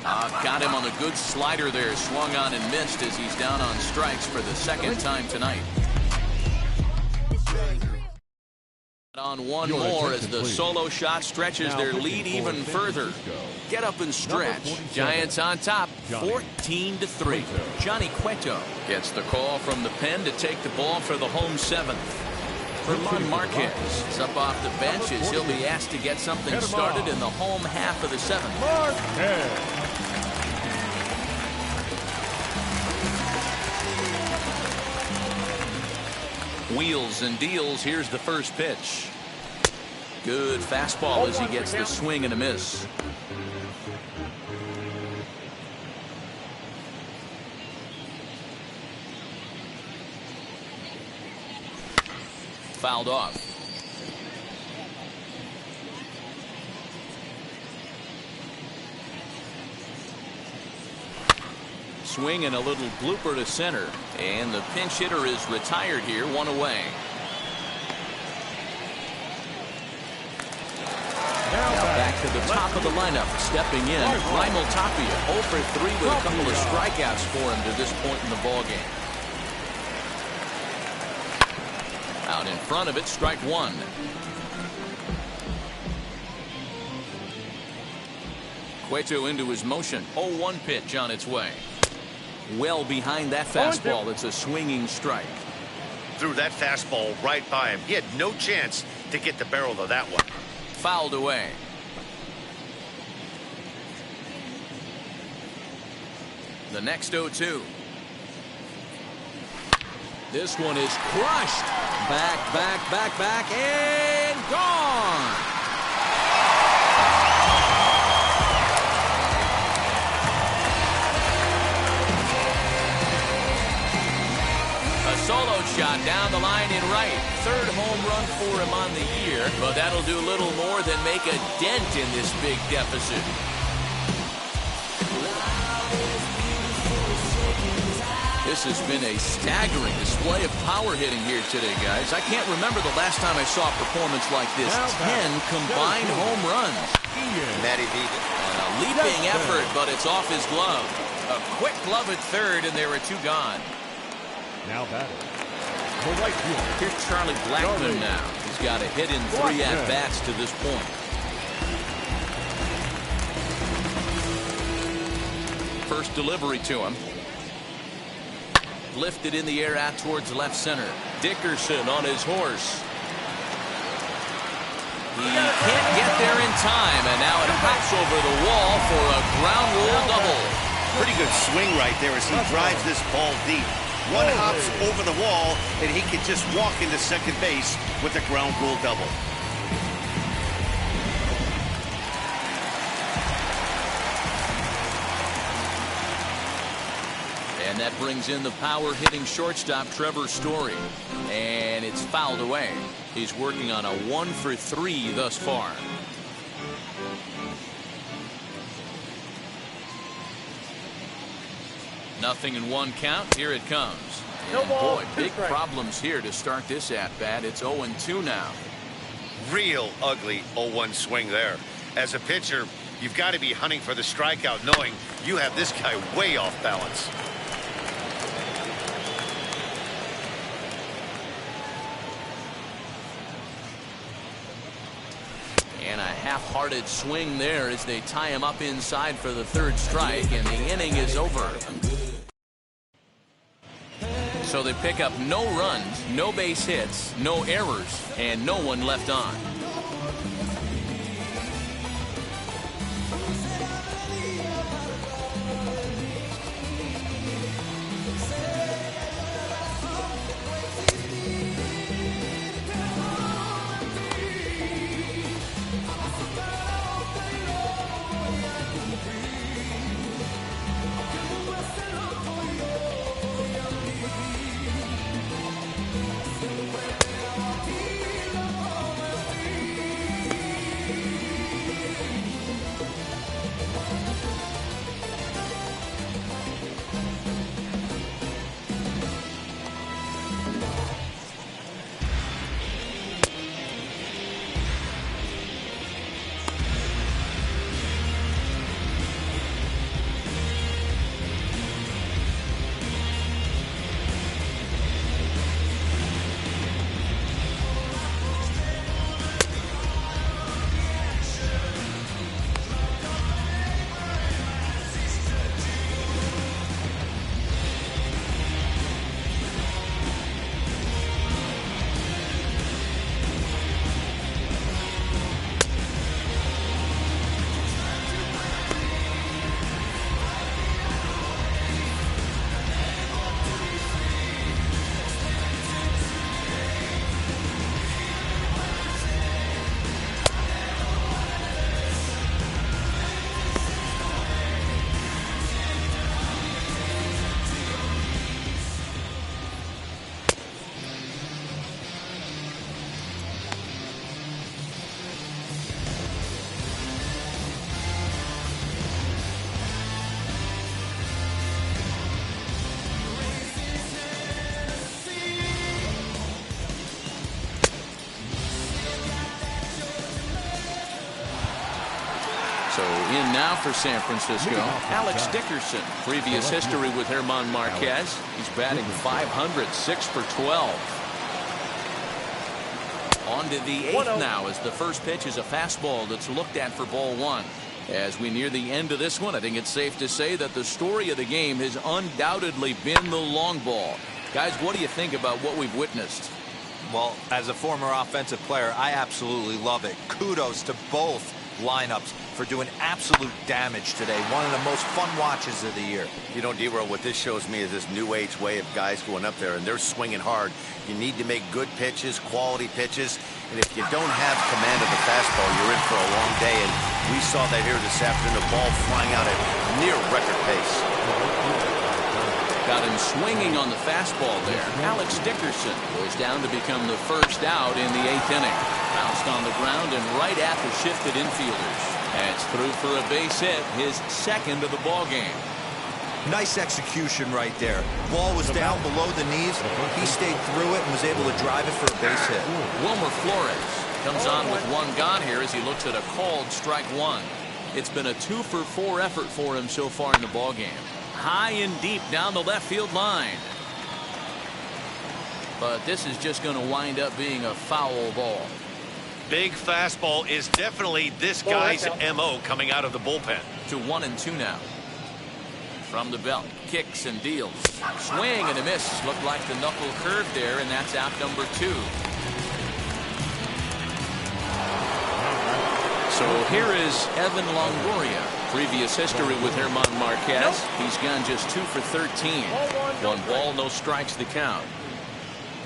Got him on a good slider there. Swung on and missed as he's down on strikes for the second time tonight. On one more as the solo shot stretches their lead even further. Get up and stretch. Giants on top, 14-3. Johnny Cueto gets the call from the pen to take the ball for the home 7th. Tyler Marcotte is up off the bench as he'll be asked to get something started in the home half of the 7th. Wheels and deals. Here's the first pitch. Good fastball as he gets the swing and a miss. Fouled off. Swing and a little blooper to center. And the pinch hitter is retired here, 1 away. Now back to the top of the lineup. Stepping in, Raimel Tapia, 0 for 3 with a couple of strikeouts for him to this point in the ballgame. Out in front of it, strike 1. Cueto into his motion. 0-1 pitch on its way. Well behind that fastball. It's a swinging strike. Threw that fastball right by him. He had no chance to get the barrel of that one. Fouled away. The next 0-2. This one is crushed. Back, and gone. Solo shot down the line in right. 3rd home run for him on the year, but that'll do little more than make a dent in this big deficit. This has been a staggering display of power hitting here today, guys. I can't remember the last time I saw a performance like this. 10 combined home runs. Matty V. And a leaping effort, but it's off his glove. A quick glove at 3rd, and there are 2 gone. Now batting. The right fielder. Here's Charlie Blackmon now. He's got a hit in 3 at-bats to this point. First delivery to him. Lifted in the air out towards left center. Dickerson on his horse. He can't get there in time, and now it hops over the wall for a ground rule double. Pretty good swing right there as he drives this ball deep. One hops over the wall, and he can just walk into second base with a ground rule double. And that brings in the power-hitting shortstop, Trevor Story. And it's fouled away. He's working on a 1 for 3 thus far. Nothing in 1 count. Here it comes. And boy, big problems here to start this at-bat. It's 0-2 now. Real ugly 0-1 swing there. As a pitcher, you've got to be hunting for the strikeout, knowing you have this guy way off balance. And a half-hearted swing there as they tie him up inside for the 3rd strike, and the inning is over. So they pick up no runs, no base hits, no errors, and no one left on. in now for San Francisco. Alex Dickerson. Previous history with German Marquez. He's batting .500, 6 for 12. On to the 8th now, as the first pitch is a fastball that's looked at for ball 1. As we near the end of this one, I think it's safe to say that the story of the game has undoubtedly been the long ball. Guys, what do you think about what we've witnessed? Well, as a former offensive player, I absolutely love it. Kudos to both lineups for doing absolute damage today. One of the most fun watches of the year. You know, D-Roll, what this shows me is this new age way of guys going up there, and they're swinging hard. You need to make good pitches, quality pitches, and if you don't have command of the fastball, you're in for a long day, and we saw that here this afternoon, the ball flying out at near record pace. Got him swinging on the fastball there. Alex Dickerson goes down to become the first out in the 8th inning. Bounced on the ground and right at the shifted infielders. That's through for a base hit, his second of the ball game. Nice execution right there. Ball was down below the knees. He stayed through it and was able to drive it for a base hit. Wilmer Flores comes on with one gone here as he looks at a called strike 1. It's been a 2 for 4 effort for him so far in the ball game. High and deep down the left field line. But this is just going to wind up being a foul ball. Big fastball is definitely this guy's MO coming out of the bullpen. To 1-2 now. From the belt, kicks and deals. Swing and a miss. Looked like the knuckle curve there, and that's out number 2. So here is Evan Longoria. Previous history with German Marquez. He's gone just 2 for 13. 1 ball, no strikes the count.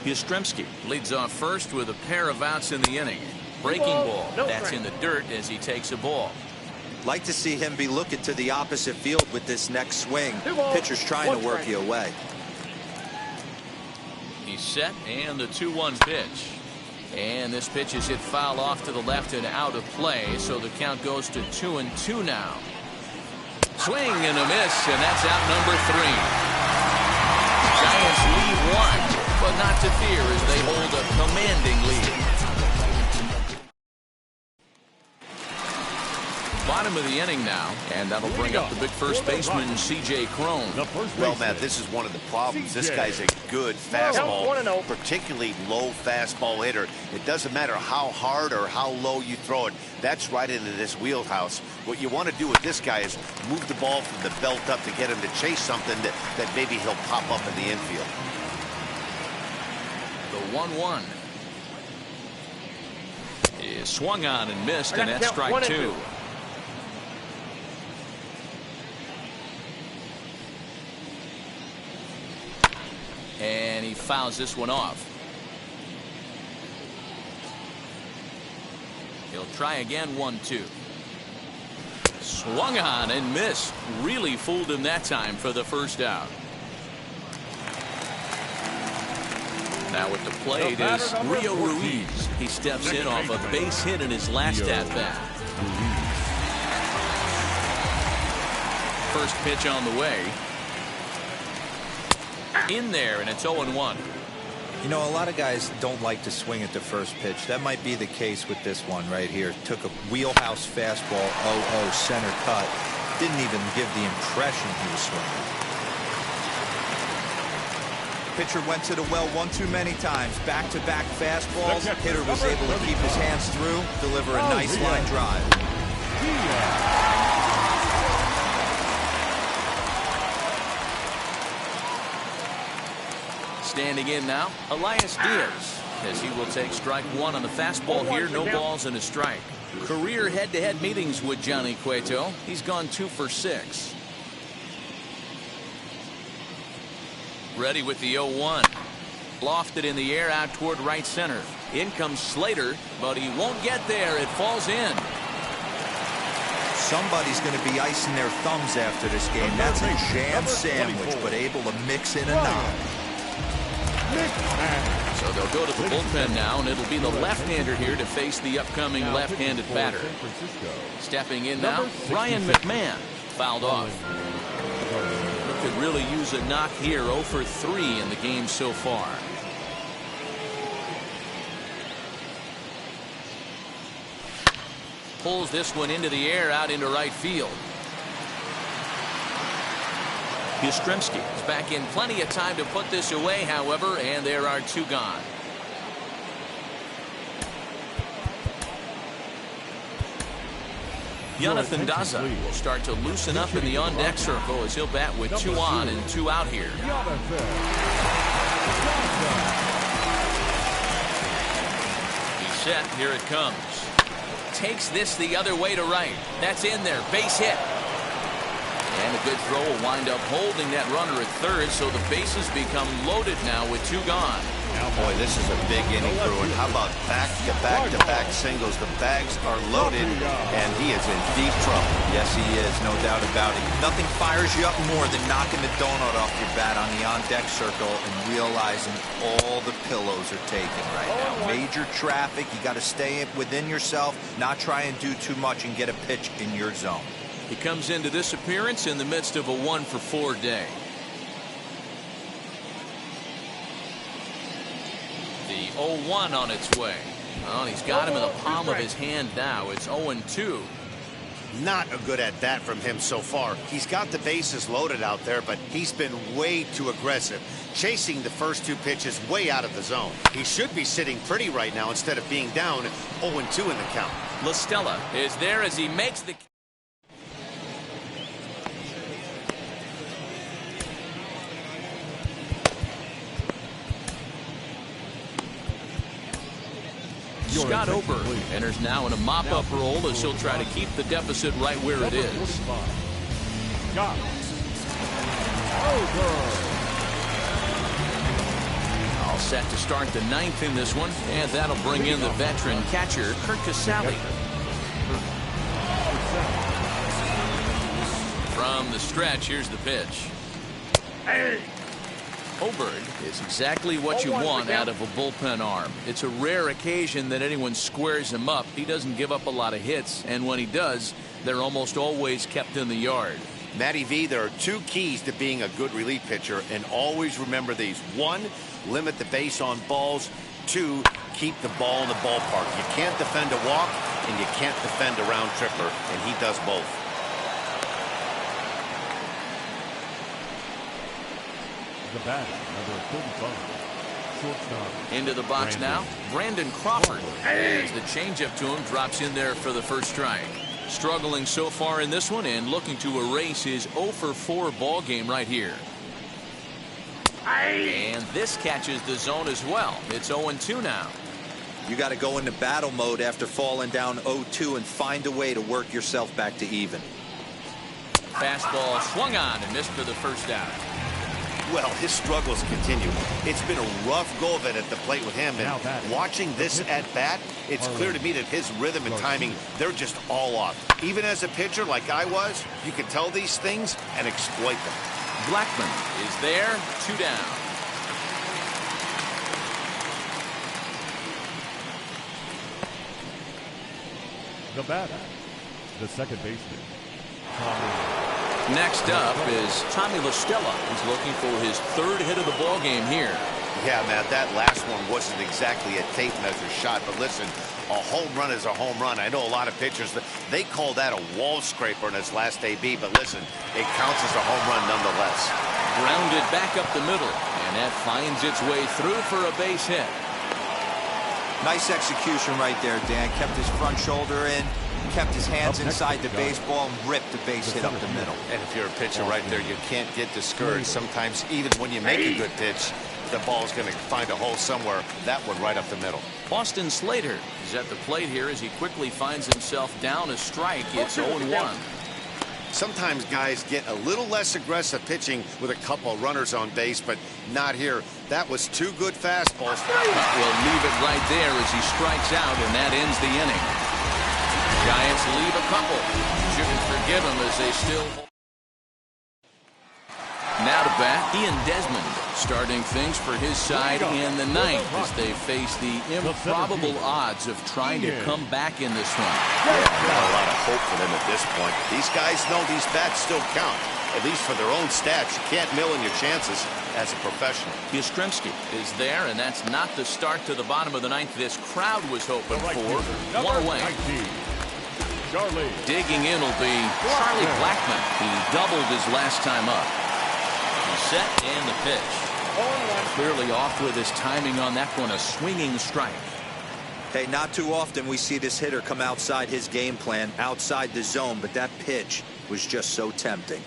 Yastrzemski leads off first with a pair of outs in the inning. Breaking ball. That's in the dirt as he takes a ball. Like to see him be looking to the opposite field with this next swing. Pitcher's trying to work you away. He's set, and the 2-1 pitch. And this pitch is hit foul off to the left and out of play, so the count goes to 2-2 now. Swing and a miss, and that's out number 3. Giants lead 1, but not to fear as they hold a commanding lead. Bottom of the inning now, and that'll bring up the big first baseman, C.J. Cron. Well, Matt, this is one of the problems. This guy's a good fastball, particularly low fastball hitter. It doesn't matter how hard or how low you throw it. That's right into this wheelhouse. What you want to do with this guy is move the ball from the belt up to get him to chase something that maybe he'll pop up in the infield. The 1-1 is swung on and missed, and that's strike 2. And he fouls this one off. He'll try again, 1-2. Swung on and missed. Really fooled him that time for the first out. Now at the plate is Rio Ruiz. He steps in off a base hit in his last at-bat. First pitch on the way. In there, and it's 0-1. You know, a lot of guys don't like to swing at the first pitch. That might be the case with this one right here. Took a wheelhouse fastball, 0-0 center cut. Didn't even give the impression he was swinging. Pitcher went to the well one too many times. Back-to-back fastballs. Hitter was able to keep his hands through, deliver a nice line drive. Standing in now, Elias Diaz, as he will take strike 1 on the fastball here. No balls and a strike. Career head-to-head meetings with Johnny Cueto. He's gone 2 for 6. Ready with the 0-1. Lofted in the air out toward right center. In comes Slater, but he won't get there. It falls in. Somebody's going to be icing their thumbs after this game. That's a jam sandwich, but able to mix in a nod. So they'll go to the bullpen now, and it'll be the left-hander here to face the upcoming left-handed batter. Stepping in now, Ryan McMahon fouled off. Could really use a knock here. 0 for 3 in the game so far. pulls this one into the air out into right field. Yastrzemski is back in plenty of time to put this away, however, and there are 2 gone. Jonathan Daza will start to loosen up in the on-deck circle as he'll bat with 2 on and 2 out here. He's set. Here it comes. Takes this the other way to right. That's in there. Base hit. And a good throw will wind up holding that runner at third, so the bases become loaded now with 2 gone. Boy, this is a big inning, Bruin. How about back-to-back singles? The bags are loaded, and he is in deep trouble. Yes, he is, no doubt about it. Nothing fires you up more than knocking the donut off your bat on the on-deck circle and realizing all the pillows are taken right now. Major traffic, you got to stay within yourself, not try and do too much and get a pitch in your zone. He comes into this appearance in the midst of a 1-for-4 day. The 0-1 on its way. Well, he's got him in the palm of his hand now. It's 0-2. Not a good at bat from him so far. He's got the bases loaded out there, but he's been way too aggressive, chasing the first 2 pitches way out of the zone. He should be sitting pretty right now instead of being down 0-2 in the count. La Stella is there as he makes the... Scott Oberg enters now in a mop-up role as he'll try to keep the deficit right where it is. All set to start the 9th in this one, and that'll bring in the veteran catcher, Kurt Casale. From the stretch, here's the pitch. Oberg is exactly what you want out of a bullpen arm. It's a rare occasion that anyone squares him up. He doesn't give up a lot of hits, and when he does, they're almost always kept in the yard. Matty V, there are 2 keys to being a good relief pitcher, and always remember these. 1, limit the base on balls. 2, keep the ball in the ballpark. You can't defend a walk, and you can't defend a round tripper, and he does both. The batter, number 35, shortstop. Into the box now, Brandon Crawford. As the changeup to him drops in there for the first strike. Struggling so far in this one and looking to erase his 0-for-4 ball game right here. And this catches the zone as well. It's 0-2 now. You got to go into battle mode after falling down 0-2 and find a way to work yourself back to even. Fastball swung on and missed for the first out. Well, his struggles continue. It's been a rough go of it at the plate with him, and watching this at-bat, it's clear to me that his rhythm and timing, they're just all off. Even as a pitcher like I was, you can tell these things and exploit them. Blackman is there, 2 down. The batter, the second baseman, Next up is Tommy La Stella. He's looking for his 3rd hit of the ball game here. Yeah, Matt, that last one wasn't exactly a tape measure shot, but listen, a home run is a home run. I know a lot of pitchers, they call that a wall scraper in his last AB, but listen, it counts as a home run nonetheless. Grounded back up the middle, and that finds its way through for a base hit. Nice execution right there, Dan. Kept his front shoulder in, kept his hands inside the baseball, and ripped the base hit up the middle. And if you're a pitcher right there, you can't get discouraged. Sometimes even when you make a good pitch, the ball's going to find a hole somewhere. That one right up the middle. Austin Slater is at the plate here as he quickly finds himself down a strike. It's 0-1. Sometimes guys get a little less aggressive pitching with a couple runners on base, but not here. That was 2 good fastballs. We'll leave it right there as he strikes out, and that ends the inning. Giants leave a couple. Shouldn't forgive him as they still... Now to bat, Ian Desmond starting things for his side in the 9th as they face the improbable odds of trying to come back in this one. Yeah, not a lot of hope for them at this point. These guys know these bats still count, at least for their own stats. You can't mill in your chances as a professional. Yastrzemski is there, and that's not the start to the bottom of the 9th this crowd was hoping for. 1 away. Charlie. Digging in will be Charlie Blackmon. He doubled his last time up. He's set and the pitch. Clearly off with his timing on that one. A swinging strike. Hey, not too often we see this hitter come outside his game plan, outside the zone, but that pitch was just so tempting.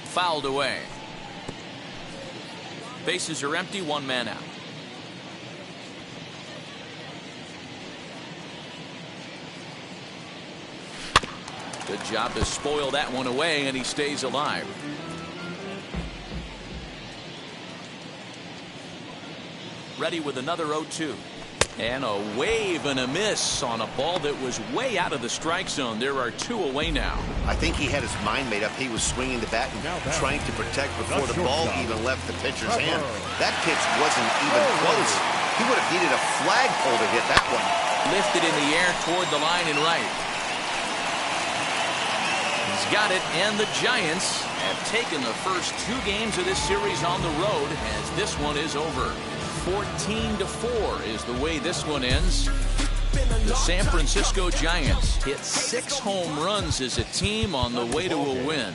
Fouled away. Bases are empty, one man out. Good job to spoil that one away, and he stays alive. Ready with another 0-2. And a wave and a miss on a ball that was way out of the strike zone. There are two away now. I think he had his mind made up. He was swinging the bat and trying to protect before the ball even left the pitcher's hand. That pitch wasn't even close. He would have needed a flagpole to hit that one. Lifted in the air toward the line and right. He's got it, and the Giants have taken the first two games of this series on the road as this one is over. 14-4 is the way this one ends. The San Francisco Giants hit 6 home runs as a team on the way to a win.